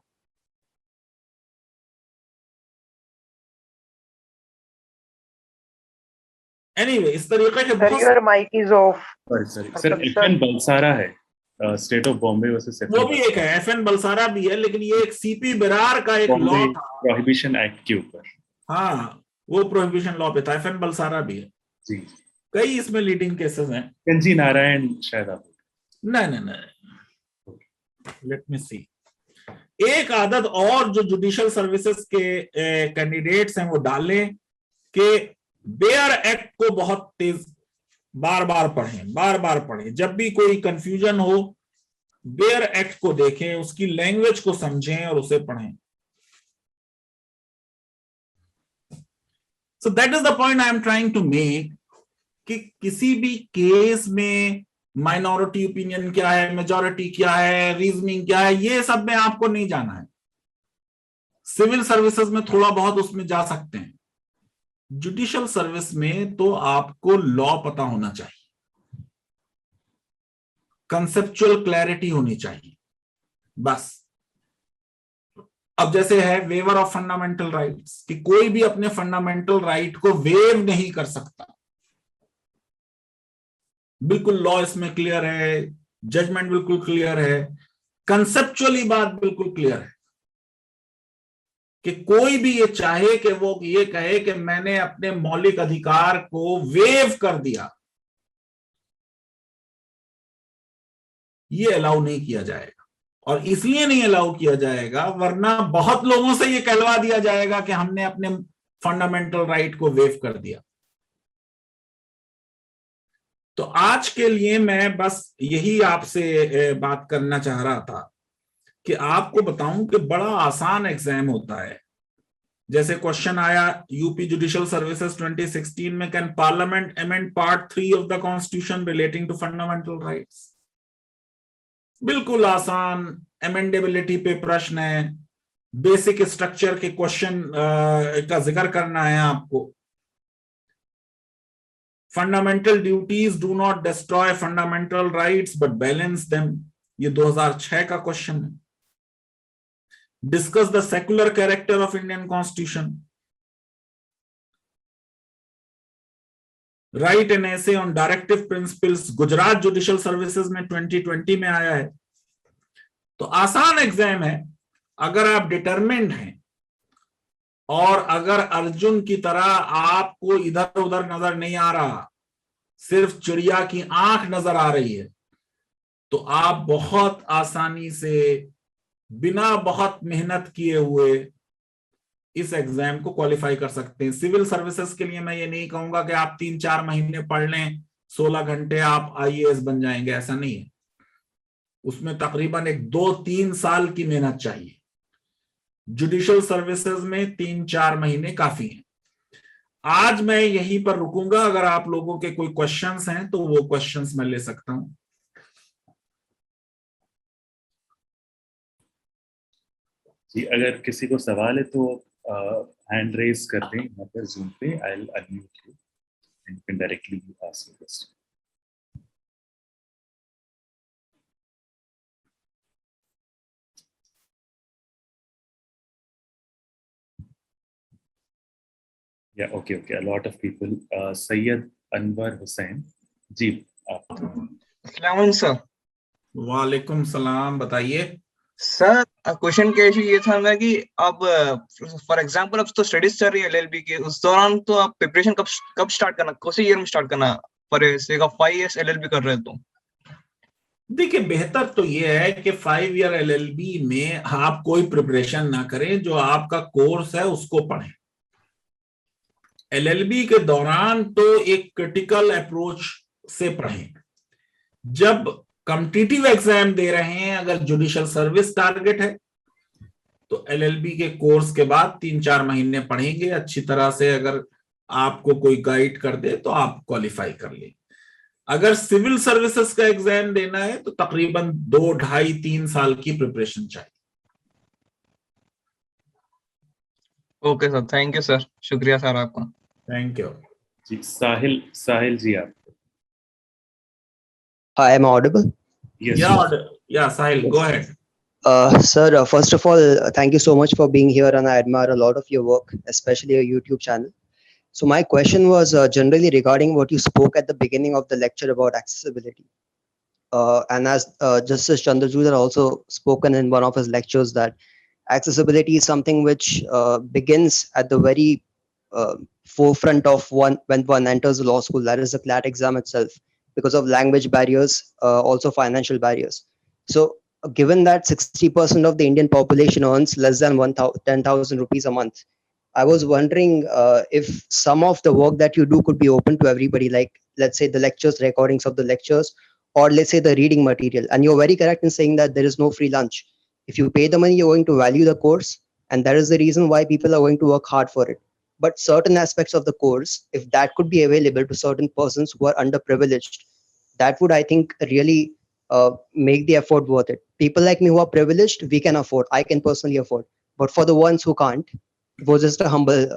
एनीवे, इस तरीके के बहुत Your mic is off. Sir FN Balsara है, स्टेट ऑफ बॉम्बे वर्सेस सेप्ट. वो भी एक है, FN बलसारा भी है, लेकिन ये एक सीपी बिरार का एक लॉ था, प्रोहिबिशन एक्ट के ऊपर. हाँ, वो प्रोहिबिशन लॉ पे था. FN बलसारा भी है जी. कई इसमें लीडिंग केसेस हैं. कंजी नारायण शायद आप. नहीं, लेट मी सी. एक आदत और जो जुडिशियल सर्विसेज के कैंडिडेट्स हैं वो डालें कि बेयर एक्ट को बहुत तेज बार बार पढ़ें. जब भी कोई कंफ्यूजन हो, बेयर एक्ट को देखें, उसकी लैंग्वेज को समझें और उसे पढ़ें. So that is the point I am trying to make कि किसी भी केस में माइनॉरिटी ओपिनियन क्या है, मेजॉरिटी क्या है, रीजनिंग क्या है, ये सब में आपको नहीं जाना है. सिविल सर्विसेज में थोड़ा बहुत उसमें जा सकते हैं. जुडिशियल सर्विस में तो आपको लॉ पता होना चाहिए, कंसेप्चुअल क्लैरिटी होनी चाहिए, बस. अब जैसे है वेवर ऑफ फंडामेंटल राइट्स, कि कोई भी अपने फंडामेंटल राइट को वेव नहीं कर सकता. बिल्कुल लॉ इसमें क्लियर है, जजमेंट बिल्कुल क्लियर है, कंसेप्चुअली बात बिल्कुल क्लियर है कि कोई भी ये चाहे कि वो ये कहे कि मैंने अपने मौलिक अधिकार को वेव कर दिया, ये अलाउ नहीं किया जाएगा. और इसलिए नहीं अलाउ किया जाएगा वरना बहुत लोगों से ये कहलवा दिया जाएगा कि हमने अपने फंडामेंटल राइट को वेव कर दिया. तो आज के लिए मैं बस यही आपसे बात करना चाह रहा था कि आपको बताऊं कि बड़ा आसान एग्जाम होता है. जैसे क्वेश्चन आया यूपी जुडिशियल सर्विसेज 2016 में, can parliament amend part 3 of the constitution relating to fundamental rights. बिल्कुल आसान, अमेंडेबिलिटी पे प्रश्न है, बेसिक स्ट्रक्चर के क्वेश्चन का जिक्र करना है आपको। Fundamental duties do not destroy fundamental rights but balance them, ये 2006 का क्वेश्चन है। Discuss the secular character of Indian constitution, right an essay on directive principles, Gujarat judicial services में 2020 में आया है। तो आसान एग्जाम है अगर आप डिटरमिन्ड हैं और अगर अर्जुन की तरह आपको इधर उधर नजर नहीं आ रहा, सिर्फ चिड़िया की आंख नजर आ रही है, तो आप बहुत आसानी से बिना बहुत मेहनत किए हुए इस एग्जाम को क्वालिफाई कर सकते हैं। सिविल सर्विसेज के लिए मैं ये नहीं कहूंगा कि आप 3-4 महीने पढ़ लें, 16 घंटे आप आईएएस बन जाएंगे, ऐसा नहीं है। उसमें तकरीबन 2-3 साल की मेहनत चाहिए। जुडिशियल सर्विसेज में 3-4 महीने काफी हैं। आज मैं यहीं पर रुकूंगा, अगर आप लोगों के कोई क्वेश्चंस हैं तो वो क्वेश्चंस मैं ले सकता हूं। जी, अगर किसी को सवाल है तो हैंड रेज कर दें यहाँ पर जूम पे। I will unmute you and you can directly ask your question. Yeah, okay. A lot of people. Sayyid Anwar Hussain. जी, आप। अस्सलाम वालेकुम सर। वालेकुम सलाम, बताइए सर क्वेश्चन का इशू ये था ना कि अब फॉर एग्जांपल अब तो स्टडीज चल रही है एलएलबी के, उस दौरान तो आप प्रिपरेशन कब स्टार्ट करना, कौन से ईयर में स्टार्ट करना for sake of 5 years LLB कर रहे हैं तो? देखिए, बेहतर तो ये है कि 5 ईयर एलएलबी में आप कोई प्रिपरेशन ना करें, जो आपका कोर्स है उसको पढ़ें। एलएलबी के दौरान तो एक क्रिटिकल अप्रोच से पढ़ें। जब कॉम्पिटिटिव एग्जाम दे रहे हैं, अगर जुडिशियल सर्विस टारगेट है तो एलएलबी के कोर्स के बाद 3-4 महीने पढ़ेंगे अच्छी तरह से। अगर आपको कोई गाइड कर दे तो आप क्वालिफाई कर ले। अगर सिविल सर्विसेज का एग्जाम देना है तो तकरीबन 2, 2.5, 3 साल की प्रिपरेशन चाहिए। Okay sir, thank you sir, शुक्रिया सर आपका। थैंक यू जी, साहिल जी आप। Hi, am I audible? Yes. Yeah, Sahil, go ahead. Sir, first of all, thank you so much for being here, and I admire a lot of your work, especially your YouTube channel. So my question was generally regarding what you spoke at the beginning of the lecture about accessibility. And as Justice Chandrachud had also spoken in one of his lectures, that accessibility is something which begins at the very forefront of when one enters the law school, that is the CLAT exam itself, because of language barriers, also financial barriers. So given that 60% of the Indian population earns less than 10,000 rupees a month, I was wondering if some of the work that you do could be open to everybody, like let's say the lectures, recordings of the lectures, or let's say the reading material. And you're very correct in saying that there is no free lunch. If you pay the money, you're going to value the course, and that is the reason why people are going to work hard for it. But certain aspects of the course, if that could be available to certain persons who are underprivileged, that would, I think, really make the effort worth it. People like me who are privileged, we can afford. I can personally afford. But for the ones who can't, it was just a humble,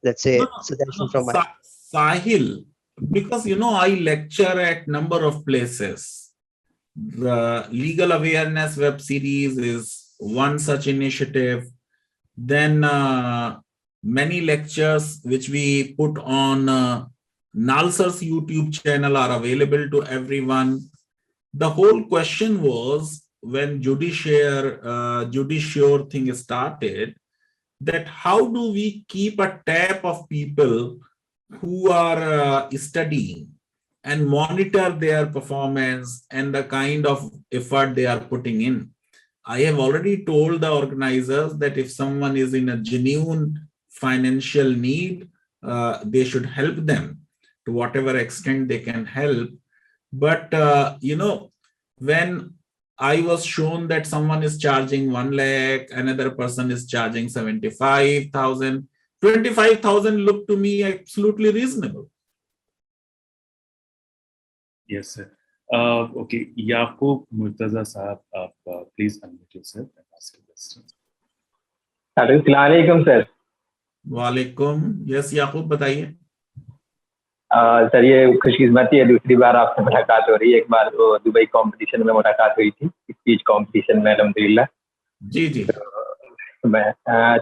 let's say, suggestion from my Sahil, because I lecture at number of places. The legal awareness web series is one such initiative. Then many lectures which we put on Nalsar's YouTube channel are available to everyone. The whole question was, when Judiciure thing started, that how do we keep a tab of people who are studying and monitor their performance and the kind of effort they are putting in. I have already told the organizers that if someone is in a genuine financial need, they should help them to whatever extent they can help. But, when I was shown that someone is charging 1 lakh, another person is charging 75,000, 25,000 looked to me absolutely reasonable. Yes, sir. Okay, Yaqub Murtaza Sahab, please unmute yourself and ask your question. अस्सलाम वालेकुम sir. वालेकुम। Yes याकूब, बताइए। Sir ये खुशकिस्मती है, दूसरी बार आपसे मुलाकात हो रही है। एक बार वो दुबई कंपटीशन में मुलाकात हुई थी, स्पीच कंपटीशन में, अल्हम्दुलिल्लाह। जी जी। मैं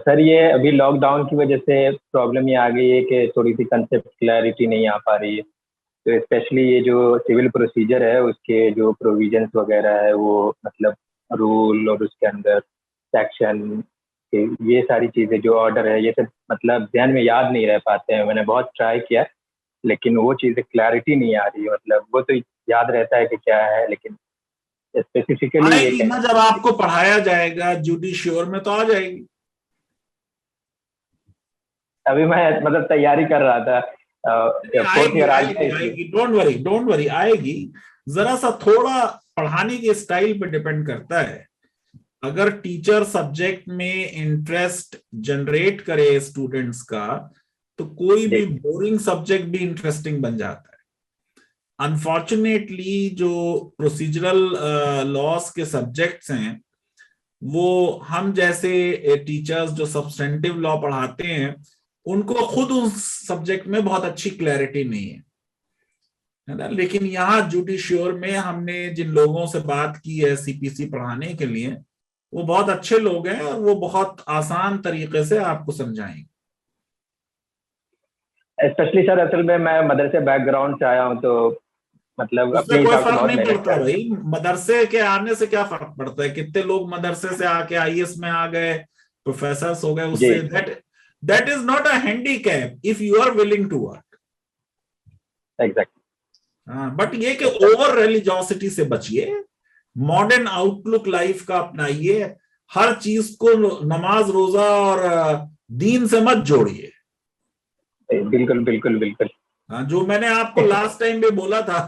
सर ये अभी लॉकडाउन की वजह से प्रॉब्लम ये आ गई है कि थोड़ी सी कंसेप्ट क्लैरिटी नहीं आ पा रही है। तो स्पेशली ये जो सिविल प्रोसीजर है उसके जो प्रोविजंस वगैरह है, वो मतलब रूल और उसके अंदर सेक्शन, ये सारी चीज़ें जो ऑर्डर है, ये सब मतलब ध्यान में याद नहीं रह पाते हैं। मैंने बहुत ट्राई किया लेकिन वो चीज़ें क्लैरिटी नहीं आ रही है। मतलब वो तो याद रहता है कि क्या है, लेकिन स्पेसिफिकली ये आएगी ना, जब आपको पढ़ाया जाएगा जुडिश्योर में तो आ जाएगी। अभी मैं मतलब तैयारी कर रहा था। फोर्थ आएगी ईयर आ गया आएगी इसलिए। आएगी, डोंट वरी आएगी। जरा सा थोड़ा पढ़ाने के स्टाइल पे डिपेंड करता है। अगर टीचर सब्जेक्ट में इंटरेस्ट जनरेट करे स्टूडेंट्स का, तो कोई भी बोरिंग सब्जेक्ट भी इंटरेस्टिंग बन जाता है। अनफॉर्चुनेटली जो प्रोसीजरल लॉस के सब्जेक्ट्स हैं, वो हम जैसे टीचर्स जो सब्सटेंटिव लॉ पढ़ाते हैं, उनको खुद उस सब्जेक्ट में बहुत अच्छी क्लैरिटी नहीं है ना। लेकिन यहाँ जुडिश्योर में हमने जिन लोगों से बात की है सीपीसी पढ़ाने के लिए, वो बहुत अच्छे लोग हैं और वो बहुत आसान तरीके से आपको समझाएंगे। स्पेशली सर असल में मैं मदरसे बैकग्राउंड से आया हूँ, तो मतलब उससे अपने कोई हिसाब से फर्क बहुत नहीं मेहनत पड़ता कर। भाई, मदरसे के आने से क्या फर्क पड़ता है। कितने लोग मदरसे से आके आईएएस में आ गए, प्रोफेसर हो गए। उससे that is not a handicap if you are willing to work. Exactly. But ये कि ओवर रिलीजियोसिटी से बचिए, मॉडर्न आउटलुक लाइफ का अपनाइए, हर चीज को नमाज रोजा और दीन से मत जोड़िए। बिल्कुल बिल्कुल बिल्कुल। हाँ, जो मैंने आपको लास्ट टाइम भी बोला था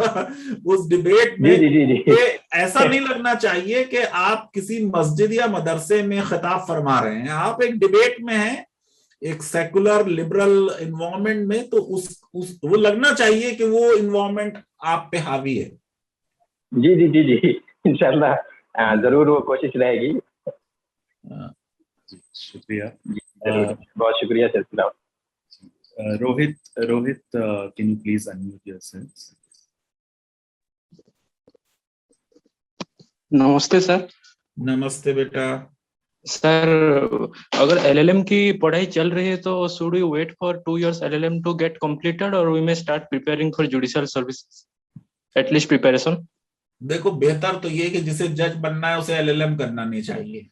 उस डिबेट में, जी जी जी जी। ऐसा नहीं लगना चाहिए कि आप किसी मस्जिद या मदरसे में खिताब फरमा रहे हैं। आप एक डिबेट में हैं, एक सेकुलर लिबरल इन्वायरमेंट में, तो वो लगना चाहिए कि वो इन्वायरमेंट आप पे हावी है। जी जी जी जी, इंशाल्लाह जरूर वो कोशिश रहेगी। शुक्रिया। बहुत शुक्रिया sir. Rohit, can you please unmute yourself? नमस्ते सर। नमस्ते बेटा। सर अगर एलएलएम की पढ़ाई चल रही है तो should we wait for 2 years LLM to get completed और we may start preparing for judicial services, at least preparation? देखो, बेहतर तो ये कि जिसे जज बनना है उसे एलएलएम करना नहीं चाहिए।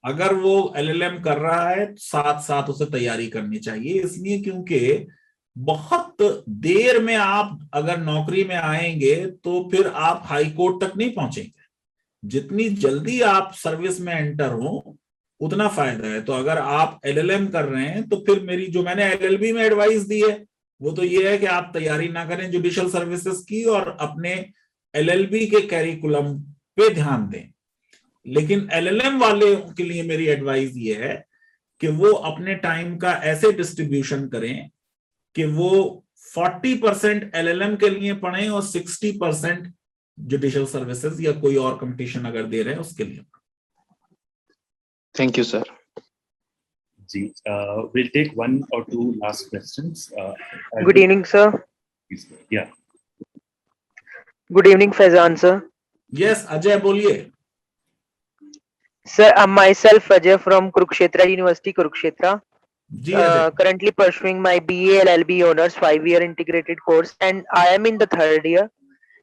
अगर वो एलएलएम कर रहा है तो साथ साथ उसे तैयारी करनी चाहिए। इसलिए क्योंकि बहुत देर में आप अगर नौकरी में आएंगे तो फिर आप हाई कोर्ट तक नहीं पहुंचेंगे। जितनी जल्दी आप सर्विस में एंटर हो उतना फायदा है। तो अगर आप एलएलएम कर रहे हैं तो फिर मेरी जो मैंने एलएलबी में एडवाइस दी है वो तो ये है कि आप तैयारी ना करें जुडिशियल सर्विसेज की और अपने एलएलबी के कैरिकुलम पे ध्यान दें। लेकिन एलएलएम वाले के लिए मेरी एडवाइस ये है कि वो अपने टाइम का ऐसे डिस्ट्रीब्यूशन करें कि वो 40% एलएलएम के लिए पढ़ें और 60% जुडिशियल सर्विसेज या कोई और कंपटीशन अगर दे रहे हैं उसके लिए। Thank you sir. जी, we'll take 1 or 2 last questions. Good evening, sir. Yeah. Good evening, Faizan, sir. Yes, Ajay बोलिए। Sir, I'm myself Ajay from Kurukshetra University, Kurukshetra. जी Ajay. Currently pursuing my BA LLB honors 5-year integrated course, and I am in the 3rd year.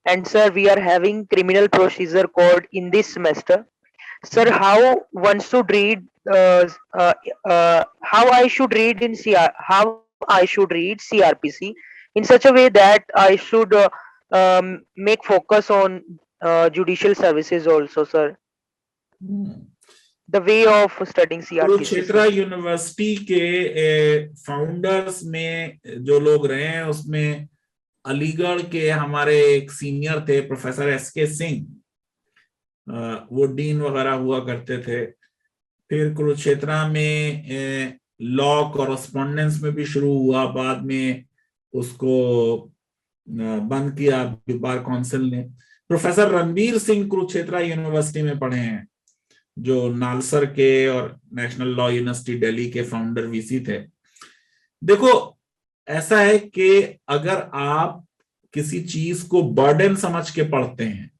And sir, we are having criminal procedure code in this semester. Sir, how one should read? How I should read in how I should read CRPC in such a way that I should make focus on judicial services also, sir. The way of studying CRPC. Kurukshetra university के founders में जो लोग रहे हैं उसमें अलीगढ़ के हमारे एक सीनियर थे प्रोफेसर एसके सिंह, वो डीन वगैरह हुआ करते थे। फिर कुरुक्षेत्र में लॉ कॉरेस्पॉन्डेंस में भी शुरू हुआ, बाद में उसको बंद किया बार काउंसिल ने। प्रोफेसर रणबीर सिंह कुरुक्षेत्र यूनिवर्सिटी में पढ़े हैं, जो नालसर के और नेशनल लॉ यूनिवर्सिटी दिल्ली के फाउंडर वीसी थे। देखो, ऐसा है कि अगर आप किसी चीज को बर्डन समझ के पढ़ते हैं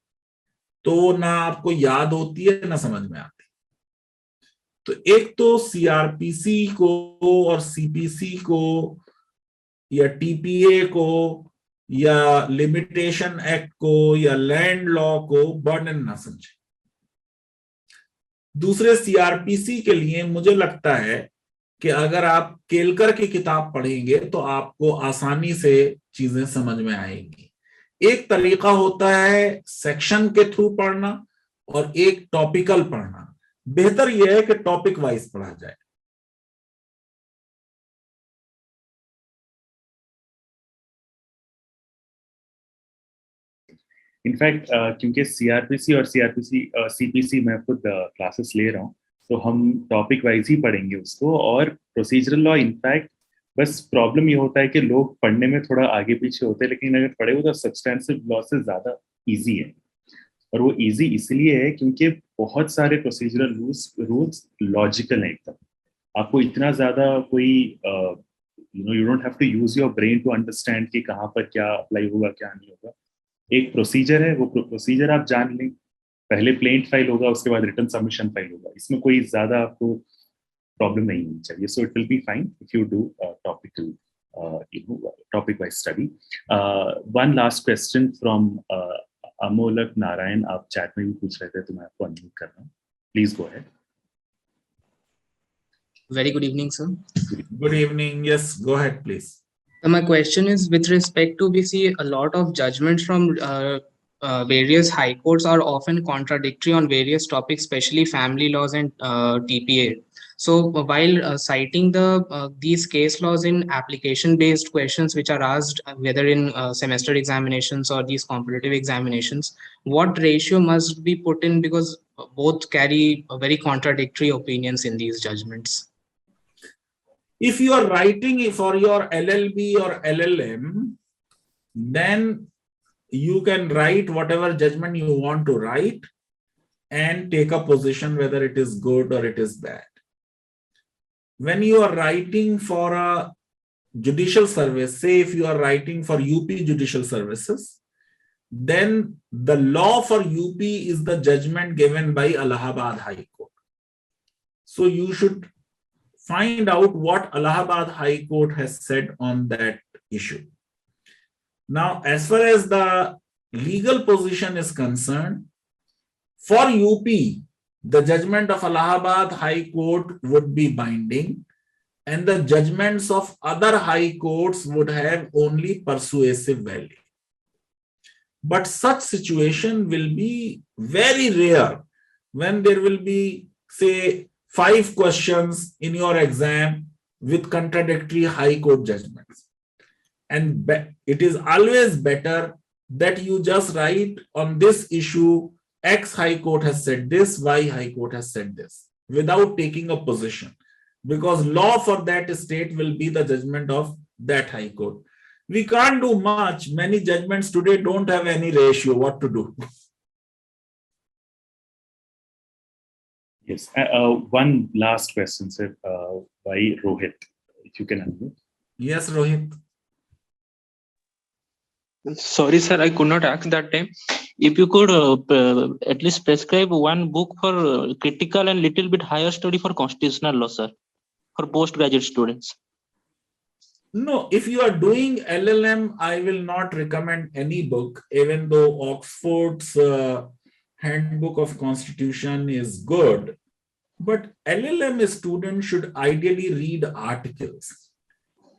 तो ना आपको याद होती है ना समझ में आती। तो एक तो सीआरपीसी को और सीपीसी को या टीपीए को या लिमिटेशन एक्ट को या लैंड लॉ को बर्डन ना समझे। दूसरे, सीआरपीसी के लिए मुझे लगता है कि अगर आप केलकर की किताब पढ़ेंगे तो आपको आसानी से चीजें समझ में आएंगी। एक तरीका होता है सेक्शन के थ्रू पढ़ना और एक टॉपिकल पढ़ना। बेहतर यह है कि टॉपिक वाइज पढ़ा जाए। इनफैक्ट क्योंकि सीआरपीसी और सीपीसी मैं खुद क्लासेस ले रहा हूँ, तो हम टॉपिक वाइज ही पढ़ेंगे उसको। और प्रोसीजरल लॉ इनफैक्ट बस प्रॉब्लम ये होता है कि लोग पढ़ने में थोड़ा आगे पीछे होते हैं, लेकिन अगर पढ़े हो तो सब्सटेंसिव लॉ से ज्यादा इजी है। और वो इजी इसलिए है क्योंकि बहुत सारे प्रोसीजरल रूल्स लॉजिकल हैं एकदम। आपको इतना ज्यादा कोई you don't have to use your brain to understand कि कहाँ पर क्या अप्लाई होगा क्या नहीं होगा। एक प्रोसीजर है, वो प्रोसीजर आप जान लें, पहले प्लेंट फाइल होगा, उसके बाद रिटर्न सबमिशन फाइल होगा। इसमें कोई ज्यादा आपको प्रॉब्लम नहीं होनी चाहिए। So it will be fine if you do topical topic wise study. One last question from Amolak Narayan, आप चैट में भी पूछ रहे थे तो मैं आपको अनम्यूट कर रहा हूँ। Please go ahead. Very good evening, sir. Good evening. Yes, go ahead, please. So my question is with respect to, we see a lot of judgments from various high courts are often contradictory on various topics, especially family laws and TPA. So while citing these case laws in application-based questions which are asked whether in semester examinations or these competitive examinations, what ratio must be put in, because both carry very contradictory opinions in these judgments? If you are writing for your LLB or LLM, then you can write whatever judgment you want to write and take a position whether it is good or it is bad. When you are writing for a judicial service, say if you are writing for UP Judicial Services, then the law for UP is the judgment given by Allahabad High Court. So you should find out what Allahabad High Court has said on that issue. Now, as far as the legal position is concerned, for UP, the judgment of Allahabad High Court would be binding, and the judgments of other high courts would have only persuasive value. But such situation will be very rare when there will be, say, 5 questions in your exam with contradictory high court judgments. And it is always better that you just write on this issue, X high court has said this, Y high court has said this, without taking a position. Because law for that state will be the judgment of that high court. We can't do much. Many judgments today don't have any ratio. What to do? Yes. One last question, sir, by Rohit, if you can unmute. Yes, Rohit. Sorry, sir, I could not ask that time. If you could at least prescribe one book for critical and little bit higher study for constitutional law, sir, for postgraduate students. No, if you are doing LLM, I will not recommend any book, even though Oxford's Handbook of Constitution is good. But LLM students should ideally read articles.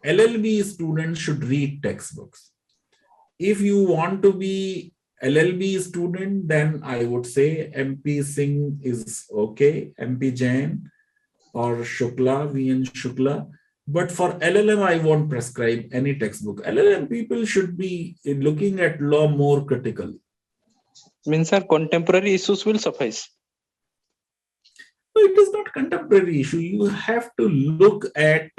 LLB students should read textbooks. If you want to be LLB student, then I would say MP Singh is okay, MP Jain or Shukla, VN Shukla. But for LLM, I won't prescribe any textbook. LLM people should be looking at law more critically. Means, sir, contemporary issues will suffice. No, it is not contemporary issue. You have to look at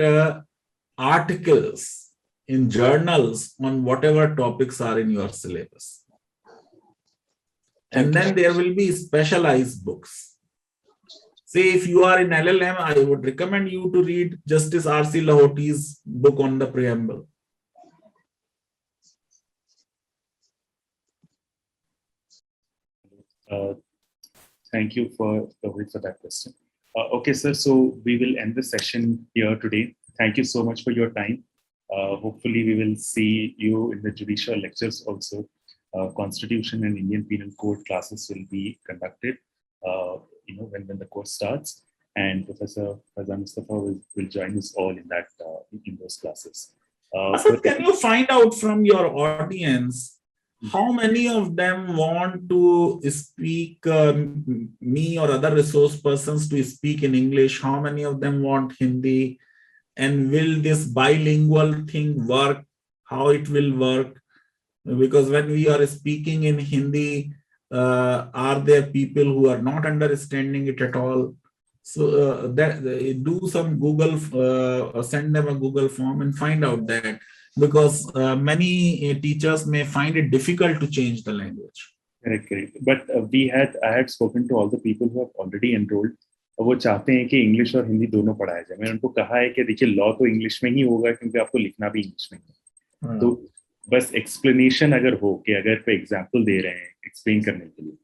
articles in journals on whatever topics are in your syllabus. And then there will be specialized books. Say if you are in LLM, I would recommend you to read Justice R.C. Lahoti's book on the preamble. Thank you for that question. Okay, sir. So we will end the session here today. Thank you so much for your time. Hopefully, we will see you in the judicial lectures also. Constitution and Indian Penal Code classes will be conducted. When the course starts, and Professor Faizan Mustafa will join us all in those classes. Asad, can you find out from your audience how many of them want to speak, me or other resource persons to speak in English? How many of them want Hindi? And will this bilingual thing work? How it will work? Because when we are speaking in Hindi, are there people who are not understanding it at all? So do some Google, send them a Google form and find out that, because many teachers may find it difficult to change the language. Correct. But I had spoken to all the people who have already enrolled. वो चाहते हैं कि English और हिंदी दोनों पढ़ाया जाए. मैंने उनको कहा है कि देखिए लॉ तो इंग्लिश में ही होगा क्योंकि आपको लिखना भी इंग्लिश में है. तो बस एक्सप्लेनेशन अगर हो कि अगर कोई एग्जांपल दे रहे हैं एक्सप्लेन करने के लिए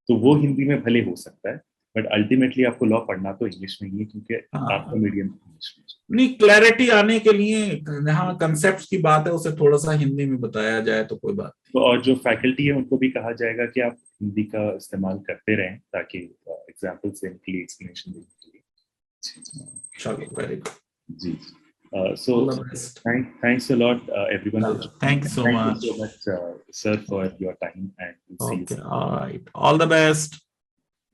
तो वो हिंदी में भले हो सकता है, बट अल्टीमेटली आपको लॉ पढ़ना तो इंग्लिश में ही है क्योंकि आपका मीडियम इंग्लिश में. नहीं, क्लैरिटी आने के लिए यहाँ कंसेप्ट की बात है उसे थोड़ा सा हिंदी में बताया जाए तो कोई बात नहीं. तो और जो फैकल्टी है उनको भी कहा जाएगा कि आप हिंदी का इस्तेमाल करते रहें ताकि एग्जांपल से इनके लिए एक्सप्लेनेशन देने के लिए. चलिए, वेरी गुड जी. So thanks a lot, everyone. Thank you so much, sir, for your time, and we'll see you. All right. All the best.